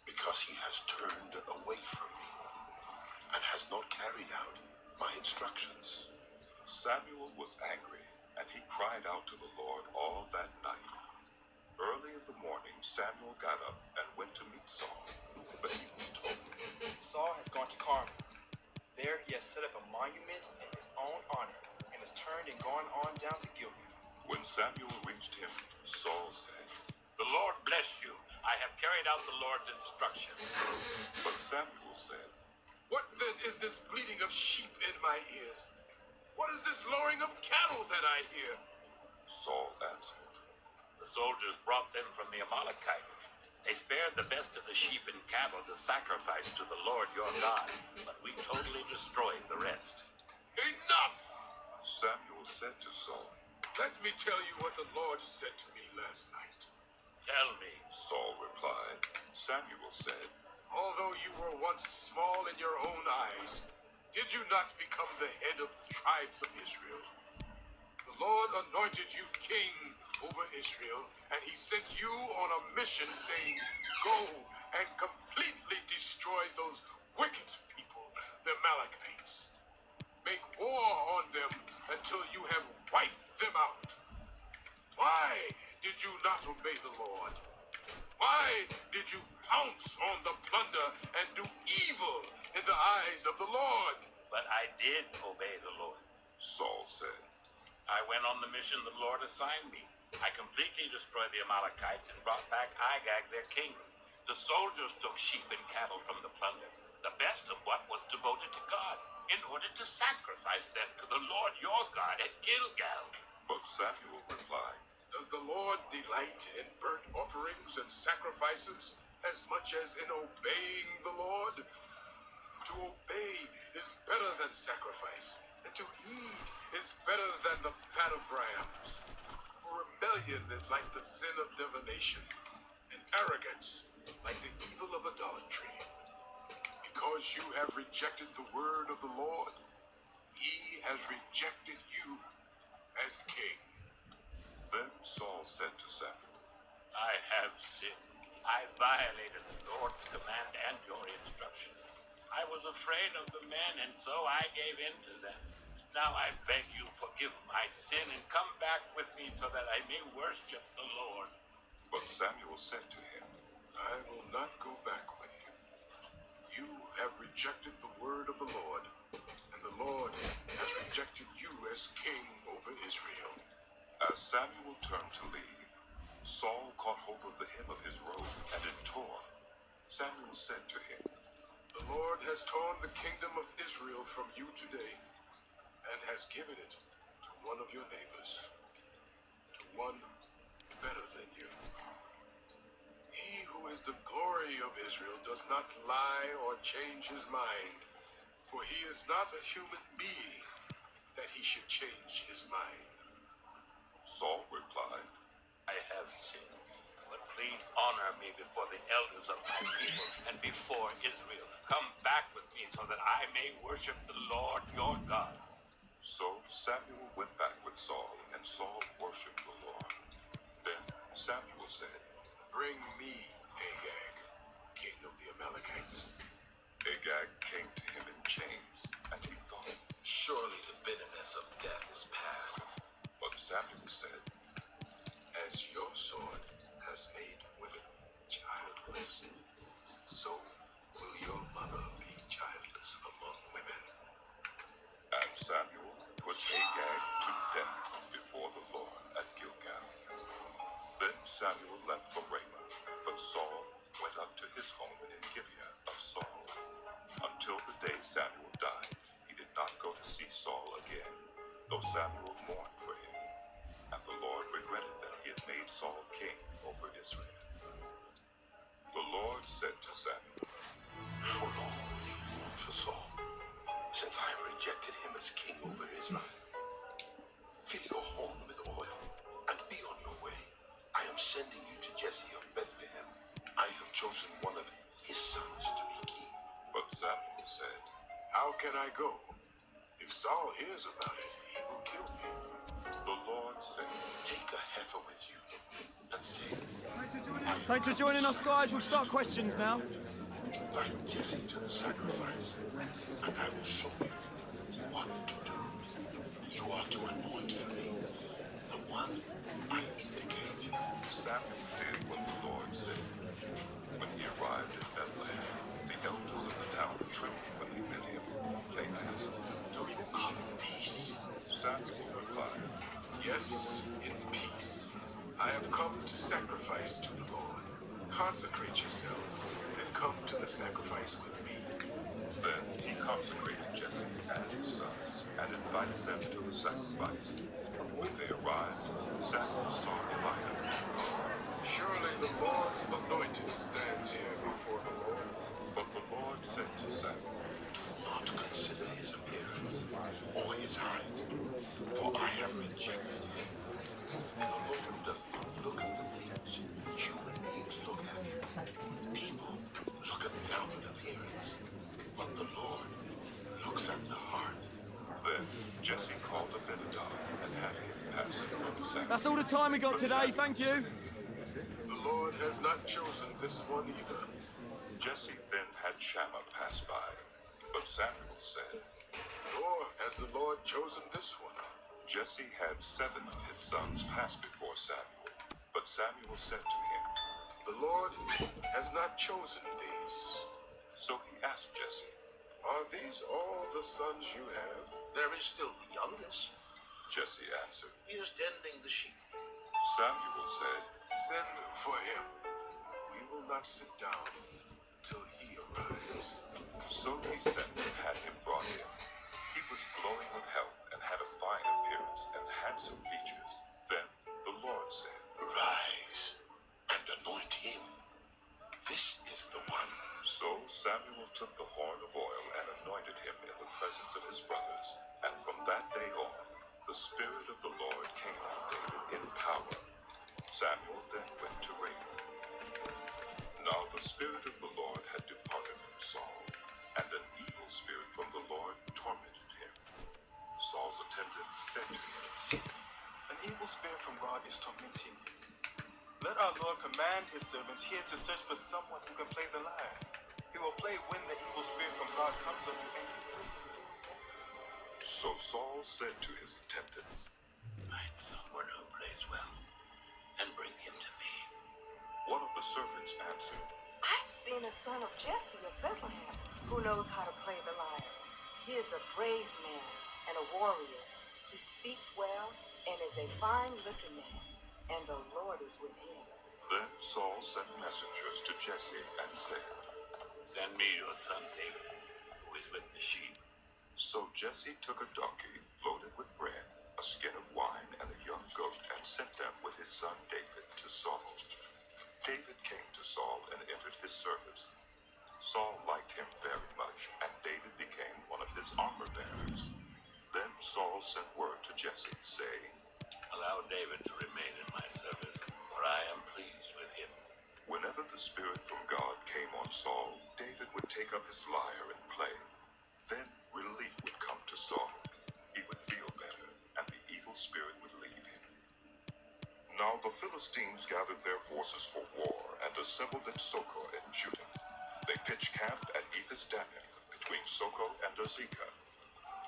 because he has turned away from me and has not carried out my instructions. Samuel was angry, and he cried out to the Lord all that night. Early in the morning, Samuel got up and went to meet Saul, but he was told, Saul has gone to Carmel. There he has set up a monument in his own honor and has turned and gone on down to Gilgal. When Samuel reached him, Saul said, The Lord bless you. I have carried out the Lord's instructions. But Samuel said, What then is this bleating of sheep in my ears? What is this lowing of cattle that I hear? Saul answered, The soldiers brought them from the Amalekites. They spared the best of the sheep and cattle to sacrifice to the Lord your God, but we totally destroyed the rest. Enough! Samuel said to Saul, Let me tell you what the Lord said to me last night. Tell me. Saul replied. Samuel said, Although you were once small in your own eyes, did you not become the head of the tribes of Israel? The Lord anointed you king over Israel, and he sent you on a mission saying, Go and completely destroy those wicked people, the Amalekites. Make war on them until you have wiped them out. Why did you not obey the Lord? Why did you pounce on the plunder and do evil in the eyes of the Lord? But I did obey the Lord. Saul said, I went on the mission the Lord assigned me. I completely destroyed the Amalekites and brought back Agag, their king. The soldiers took sheep and cattle from the plunder, the best of what was devoted to God, in order to sacrifice them to the Lord your God at Gilgal. But Samuel replied, Does the Lord delight in burnt offerings and sacrifices as much as in obeying the Lord? To obey is better than sacrifice, and to heed is better than the fat of rams. For rebellion is like the sin of divination, and arrogance like the evil of idolatry. Because you have rejected the word of the Lord, he has rejected you as king. Then Saul said to Samuel, I have sinned. I violated the Lord's command and your instructions. I was afraid of the men, and so I gave in to them. Now I beg you, forgive my sin and come back with me so that I may worship the Lord. But Samuel said to him, I will not go back with you. You have rejected the word of the Lord, and the Lord has rejected you as king over Israel. As Samuel turned to leave, Saul caught hold of the hem of his robe, and it tore. Samuel said to him, The Lord has torn the kingdom of Israel from you today, and has given it to one of your neighbors, to one better than you. He who is the glory of Israel, does not lie or change his mind. For he is not a human being that he should change his mind. Saul replied, I have sinned, but please honor me before the elders of my people and before Israel. Come back with me so that I may worship the Lord your God. So Samuel went back with Saul, and Saul worshipped the Lord. Then Samuel said, Bring me Agag, king of the Amalekites. Agag came to him in chains, and he thought, Surely the bitterness of death is past. But Samuel said, As your sword has made women childless, so will your mother be childless among women. And Samuel put Agag to death before the Lord at Gilgal. Then Samuel left for Ramah, but Saul went up to his home in Gibeah of Saul. Until the day Samuel died, he did not go to see Saul again, though Samuel mourned for him. And the Lord regretted that he had made Saul king over Israel. The Lord said to Samuel, How long will you mourn for Saul, since I have rejected him as king over Israel? Fill your horn with oil, and be on your way. I am sending you to Jesse of Bethlehem. I have chosen one of his sons to be king. But Samuel said, How can I go? If Saul hears about it, he will kill me. The Lord said, Take a heifer with you, and say, Thanks for joining us, guys. We'll start questions now. Invite Jesse to the sacrifice, and I will show you what to do. You are to anoint for me the one I indicate. Samuel did what the Lord said. When he arrived in Bethlehem, the elders of the town trembled when they met him. They asked, Do you come in peace? Samuel replied, Yes, in peace. I have come to sacrifice to the Lord. Consecrate yourselves and come to the sacrifice with me. Then he consecrated Jesse and his sons and invited them to the sacrifice. When they arrived, Samuel saw Eliab. Surely the Lord's anointed stands here before the Lord. But the Lord said to Samuel, Do not consider his appearance or his height, for I have rejected him. The Lord does not look at the things human beings look at. People look at the outward appearance, but the Lord looks at the heart. Then Jesse called Abinadab and had him pass in front of Samuel. That's all the time we got today. Thank you. The Lord has not chosen this one either. Jesse then had Shammah pass by, but Samuel said, Nor has the Lord chosen this one. Jesse had 7 of his sons pass before Samuel, but Samuel said to him, The Lord has not chosen these. So he asked Jesse, Are these all the sons you have? There is still the youngest. Jesse answered. He is tending the sheep. Samuel said, Send for him. We will not sit down until he arrives. So he sent and had him brought in. He was glowing with health and had a fine appearance and handsome features. Then the Lord said, Rise and anoint him. This is the one. So Samuel took the horn of oil and anointed him in the presence of his brothers. And from that day on, the Spirit of the Lord came on David in power. Samuel then went to Ramah. Now the Spirit of the Lord had departed from Saul, and an evil spirit from the Lord tormented him. Saul's attendants said to him, See, an evil spirit from God is tormenting you. Let our Lord command his servants here to search for someone who can play the lyre. He will play when the evil spirit from God comes on you, and you will feel better. So Saul said to his attendants, Find someone who plays well, and bring him to me. One of the servants answered, I've seen a son of Jesse of Bethlehem who knows how to play the lyre. He is a brave man and a warrior. He speaks well and is a fine-looking man, and the Lord is with him. Then Saul sent messengers to Jesse and said, Send me your son David, who is with the sheep. So Jesse took a donkey loaded with bread, a skin of wine, and a young goat, and sent them with his son David to Saul. David came to Saul and entered his service. Saul liked him very much, and David became one of his armor bearers. Then Saul sent word to Jesse, saying, Allow David to remain in my service, for I am pleased with him. Whenever the Spirit from God came on Saul, David would take up his lyre and play. Then relief would come to Saul. He would feel better, and the evil spirit would leave him. Now the Philistines gathered their forces for war and assembled at Socoh in Judah. They pitched camp at Ephes-Dammim, between Socoh and Azekah.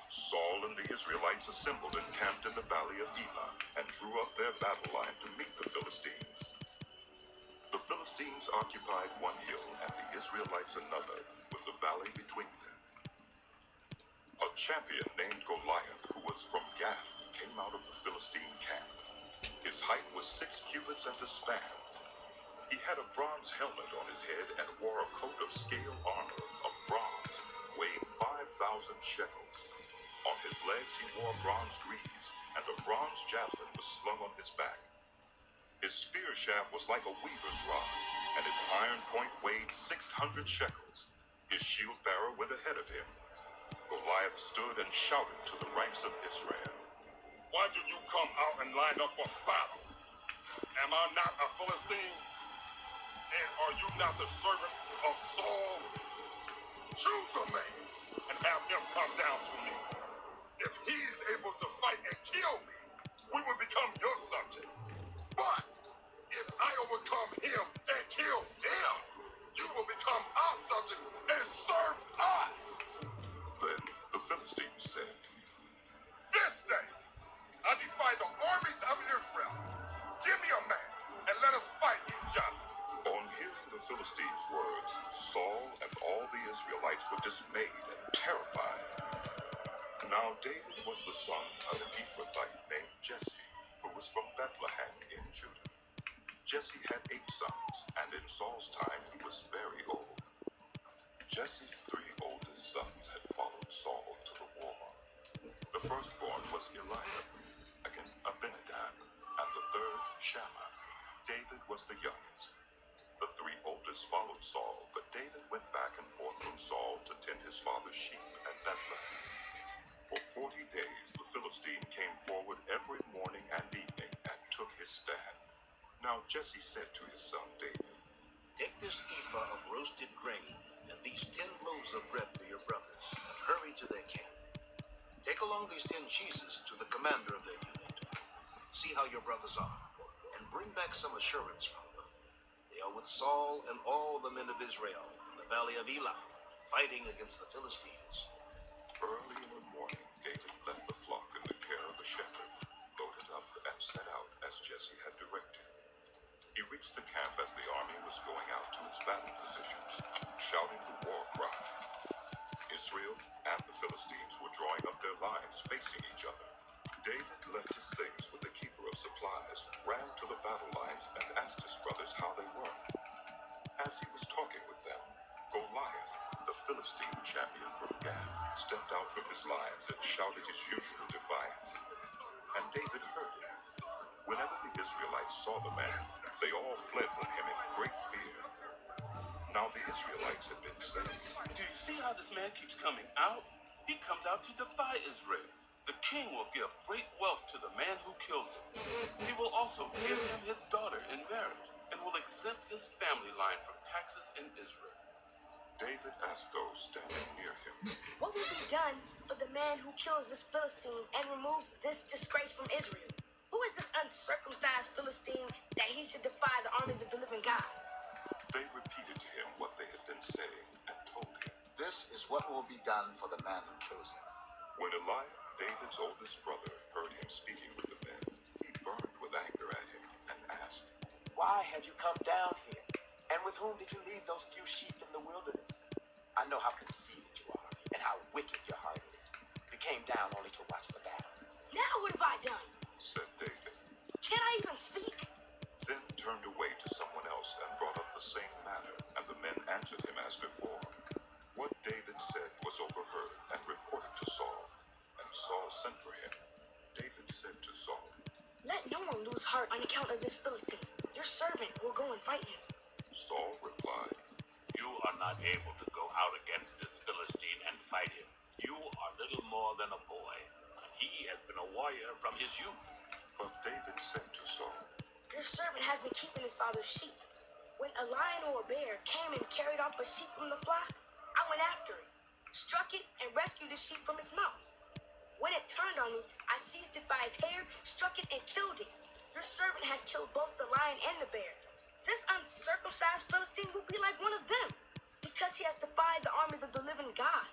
Saul and the Israelites assembled and camped in the valley of Elah, and drew up their battle line to meet the Philistines. The Philistines occupied one hill, and the Israelites another, with the valley between them. A champion named Goliath, who was from Gath, came out of the Philistine camp. His height was 6 cubits and a span. He had a bronze helmet on his head and wore a coat of scale armor of bronze, weighing 5,000 shekels. On his legs he wore bronze greaves, and a bronze javelin was slung on his back. His spear shaft was like a weaver's rod, and its iron point weighed 600 shekels. His shield bearer went ahead of him. Goliath stood and shouted to the ranks of Israel, Why do you come out and line up for battle? Am I not a Philistine? And are you not the servants of Saul? Choose a man and have him come down to me. If he's able to fight and kill me, we will become your subjects. But if I overcome him and kill him, you will become our subjects and serve us. Then the Philistines said, This day I defy the armies of Israel. Give me a man and let us fight each other. On hearing the Philistines' words, Saul and all the Israelites were dismayed and terrified. Now David was the son of an Ephrathite named Jesse, who was from Bethlehem in Judah. Jesse had 8 sons, and in Saul's time he was very old. Jesse's 3 oldest sons had followed Saul to the war. The firstborn was Eliab, second Abinadab, and the third Shammah. David was the youngest. The 3 oldest followed Saul, but David went back and forth from Saul to tend his father's sheep at Bethlehem. For 40 days the Philistine came forward every morning and evening and took his stand. Now Jesse said to his son David, Take this ephah of roasted grain and these 10 loaves of bread for your brothers, and hurry to their camp. Take along these 10 cheeses to the commander of their unit. See how your brothers are, and bring back some assurance from them. They are with Saul and all the men of Israel in the valley of Elah, fighting against the Philistines. Early in the morning, David left the flock in the care of a shepherd, loaded up and set out as Jesse had directed. He reached the camp as the army was going out to its battle positions, shouting the war cry. Israel and the Philistines were drawing up their lines facing each other. David left his things with the keeper of supplies, ran to the battle lines, and asked his brothers how they were. As he was talking with them, Goliath, the Philistine champion from Gath, stepped out from his lines and shouted his usual defiance. And David heard him. Whenever the Israelites saw the man, they all fled from him in great fear. Now the Israelites had been saying, Do you see how this man keeps coming out? He comes out to defy Israel. The king will give great wealth to the man who kills him. He will also give him his daughter in marriage, and will exempt his family line from taxes in Israel. David asked those standing near him, What will be done for the man who kills this Philistine and removes this disgrace from Israel? Who is this uncircumcised Philistine that he should defy the armies of the living God? They repeated to him what they had been saying and told him, This is what will be done for the man who kills him. When Eliab, David's oldest brother, heard him speaking with the men, he burned with anger at him and asked, Why have you come down here? And with whom did you leave those few sheep in the wilderness? I know how conceited you are and how wicked your heart is. You came down only to watch the battle. Now what have I done? Said David. Can I even speak? Then turned away to someone else and brought up the same matter, and the men answered him as before. What David said was overheard and reported to Saul, and Saul sent for him. David said to Saul, Let no one lose heart on account of this Philistine. Your servant will go and fight him. Saul replied, You are not able to go out against this Philistine and fight him. You are little more than a boy, and he has been a warrior from his youth. But David said to Saul, Your servant has been keeping his father's sheep. When a lion or a bear came and carried off a sheep from the flock, I went after it, struck it, and rescued the sheep from its mouth. When it turned on me, I seized it by its hair, struck it, and killed it. Your servant has killed both the lion and the bear. This uncircumcised Philistine will be like one of them, because he has defied the armies of the living God.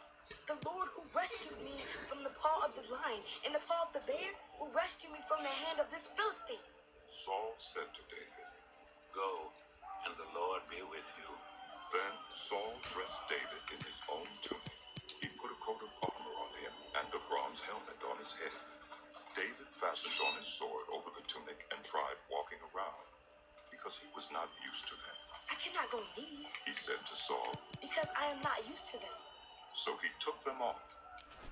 The Lord who rescued me from the paw of the lion and the paw of the bear will rescue me from the hand of this Philistine. Saul said to David, Go, and the Lord be with you. Then Saul dressed David in his own tunic. He put a coat of armor on him and a bronze helmet on his head. David fastened on his sword over the tunic and tried walking around, because he was not used to them. I cannot go in these, He said to Saul, because I am not used to them. So he took them off.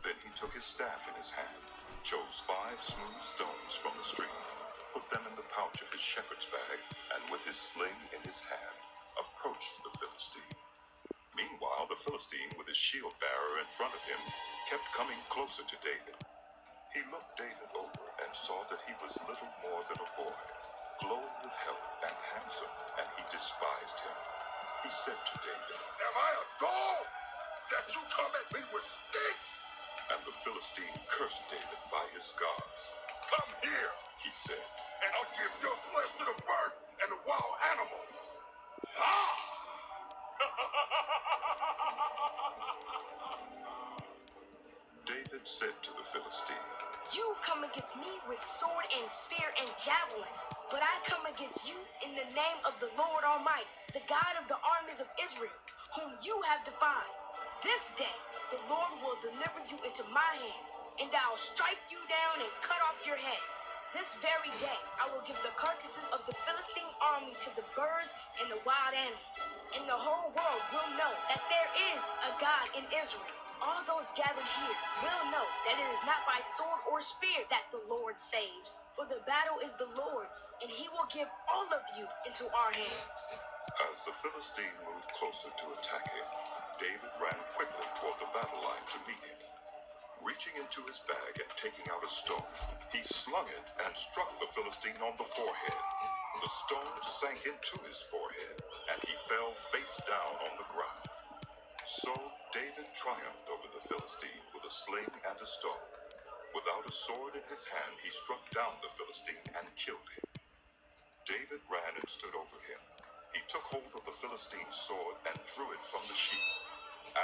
Then he took his staff in his hand, chose 5 smooth stones from the stream, put them in the pouch of his shepherd's bag, and with his sling in his hand, approached the Philistine. Meanwhile, the Philistine, with his shield bearer in front of him, kept coming closer to David. He looked David over and saw that he was little more than a boy, glowing with health and handsome, and he despised him. He said to David, Am I a dog that you come at me with sticks? And the Philistine cursed David by his gods. Come here, he said, and I'll give your flesh to the birds and the wild animals. Ah! David said to the Philistine, You come against me with sword and spear and javelin, but I come against you in the name of the Lord Almighty, the God of the armies of Israel, whom you have defied. This day the Lord will deliver you into my hands, and I'll strike you down and cut off your head. This very day I will give the carcasses of the Philistine army to the birds and the wild animals, and the whole world will know that there is a God in Israel. All those gathered here will know that it is not by sword or spear that the Lord saves, for the battle is the Lord's, and he will give all of you into our hands. As the Philistine moved closer to attack him, David ran quickly toward the battle line to meet him. Reaching into his bag and taking out a stone, he slung it and struck the Philistine on the forehead. The stone sank into his forehead, and he fell face down on the ground. So David triumphed over the Philistine with a sling and a stone. Without a sword in his hand, he struck down the Philistine and killed him. David ran and stood over him. He took hold of the Philistine's sword and drew it from the sheath.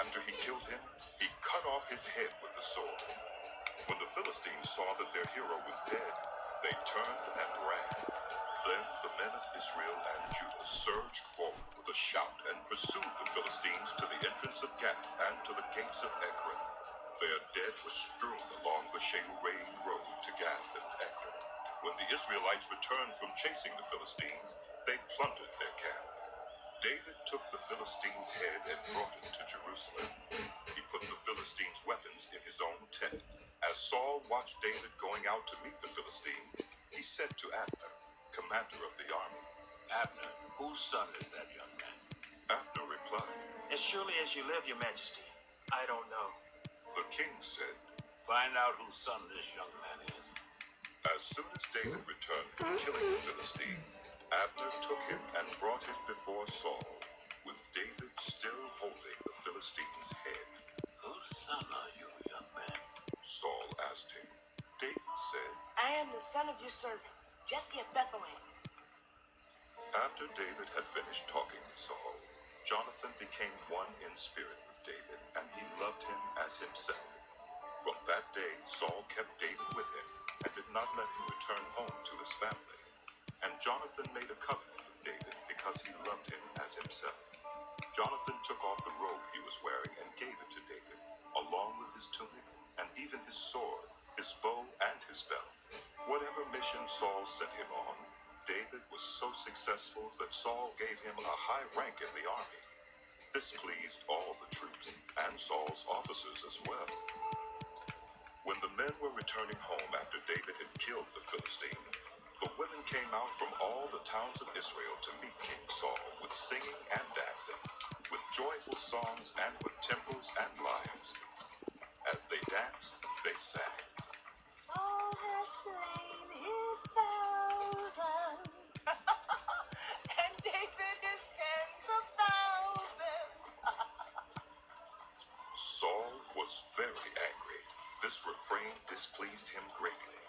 After he killed him, he cut off his head with the sword. When the Philistines saw that their hero was dead, they turned and ran. Then the men of Israel and Judah surged forward with a shout and pursued the Philistines to the entrance of Gath and to the gates of Ekron. Their dead were strewn along the Sheruim road to Gath and Ekron. When the Israelites returned from chasing the Philistines, they plundered their camp. David took the Philistine's head and brought it to Jerusalem. He put the Philistine's weapons in his own tent. As Saul watched David going out to meet the Philistine, he said to Abner, commander of the army, Abner, whose son is that young man? Abner replied, As surely as you live, your majesty, I don't know. The king said, Find out whose son this young man is. As soon as David returned from killing the Philistine, Abner took him and brought him before Saul, with David still holding the Philistine's head. Whose son are you, young man? Saul asked him. David said, I am the son of your servant, Jesse of Bethlehem. After David had finished talking with Saul, Jonathan became one in spirit with David, and he loved him as himself. From that day, Saul kept David with him and did not let him return home to his family. And Jonathan made a covenant with David because he loved him as himself. Jonathan took off the robe he was wearing and gave it to David, along with his tunic and even his sword, his bow, and his belt. Whatever mission Saul sent him on, David was so successful that Saul gave him a high rank in the army. This pleased all the troops and Saul's officers as well. When the men were returning home after David had killed the Philistine, The women came out from all the towns of Israel to meet King Saul with singing and dancing, with joyful songs and with timbrels and lyres. As they danced, they sang. Saul has slain his 1,000, and David his tens of thousands. Saul was very angry. This refrain displeased him greatly.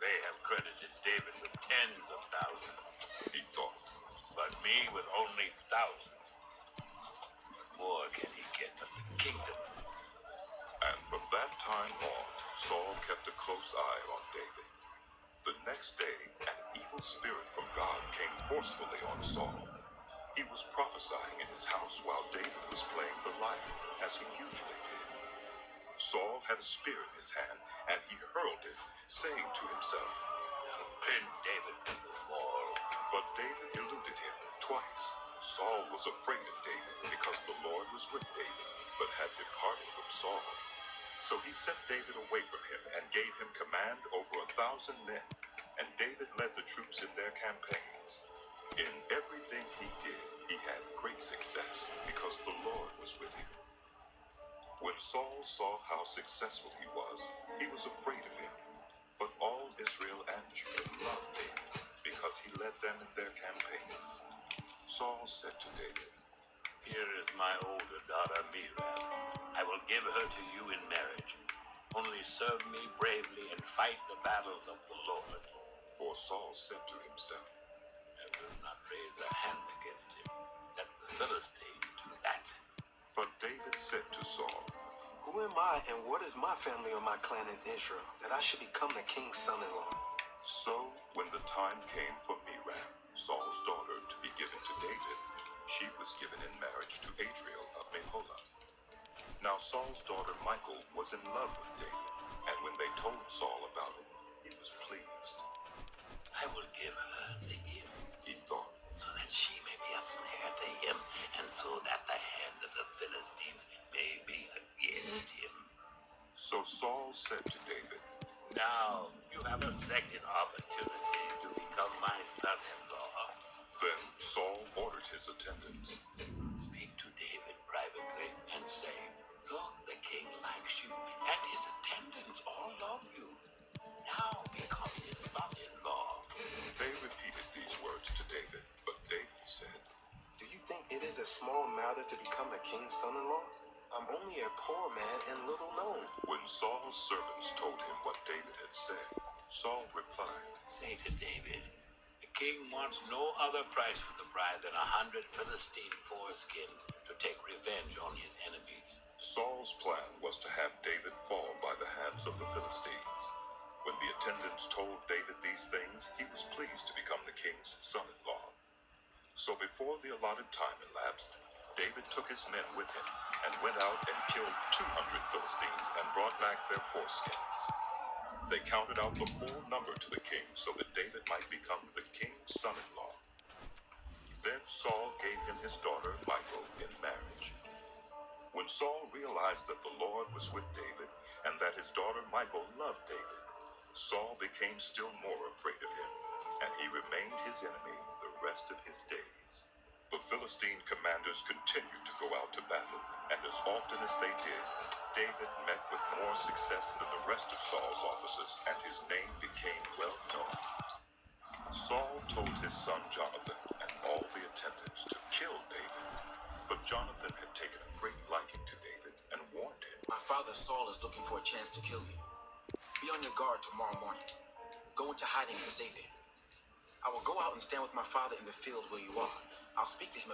They have credited David with tens of thousands, he thought, but me with only thousands. What more can he get of the kingdom? And from that time on, Saul kept a close eye on David. The next day, an evil spirit from God came forcefully on Saul. He was prophesying in his house while David was playing the lyre, as he usually did. Saul had a spear in his hand, and he hurled it, saying to himself, I'll pin David to the wall. But David eluded him twice. Saul was afraid of David because the Lord was with David, but had departed from Saul. So he sent David away from him and gave him command over 1,000 men, and David led the troops in their campaigns. In everything he did, he had great success because the Lord was with him. When Saul saw how successful he was afraid of him. But all Israel and Judah loved David because he led them in their campaigns. Saul said to David, Here is my older daughter, Miriam. I will give her to you in marriage. Only serve me bravely and fight the battles of the Lord. For Saul said to himself, I will not raise a hand against him. Let the Philistines do that. But David said to Saul, Who am I and what is my family or my clan in Israel that I should become the king's son-in-law? So when the time came for Miriam, Saul's daughter, to be given to David, she was given in marriage to Adriel of Meholah. Now Saul's daughter Michal was in love with David, and when they told Saul about it, he was pleased. I will give her to him, he thought, so that she may be a snare to him, and so that the hand of the Philistines may be against him. So Saul said to David, Now you have a second opportunity to become my son-in-law. Then Saul ordered his attendants, Speak to David privately and say, Look, the king likes you, and his attendants all love you. Now become his son-in-law. They repeated these words to David, but David said, Do you think it is a small matter to become the king's son-in-law? I'm only a poor man and little known. When Saul's servants told him what David had said, Saul replied, Say to David, the king wants no other price for the bride than 100 Philistine foreskins to take revenge on his enemies. Saul's plan was to have David fall by the hands of the Philistines. When the attendants told David these things, he was pleased to become the king's son-in-law. So before the allotted time elapsed, David took his men with him and went out and killed 200 Philistines and brought back their foreskins. They counted out the full number to the king so that David might become the king's son-in-law. Then Saul gave him his daughter Michal in marriage. When Saul realized that the Lord was with David and that his daughter Michal loved David, Saul became still more afraid of him, and he remained his enemy the rest of his days. The Philistine commanders continued to go out to battle, and as often as they did, David met with more success than the rest of Saul's officers, and his name became well known. Saul told his son Jonathan and all the attendants to kill David, but Jonathan had taken a great liking to David and warned him. My father Saul is looking for a chance to kill you. Be on your guard tomorrow morning. Go into hiding and stay there. I will go out and stand with my father in the field where you are. I'll speak to him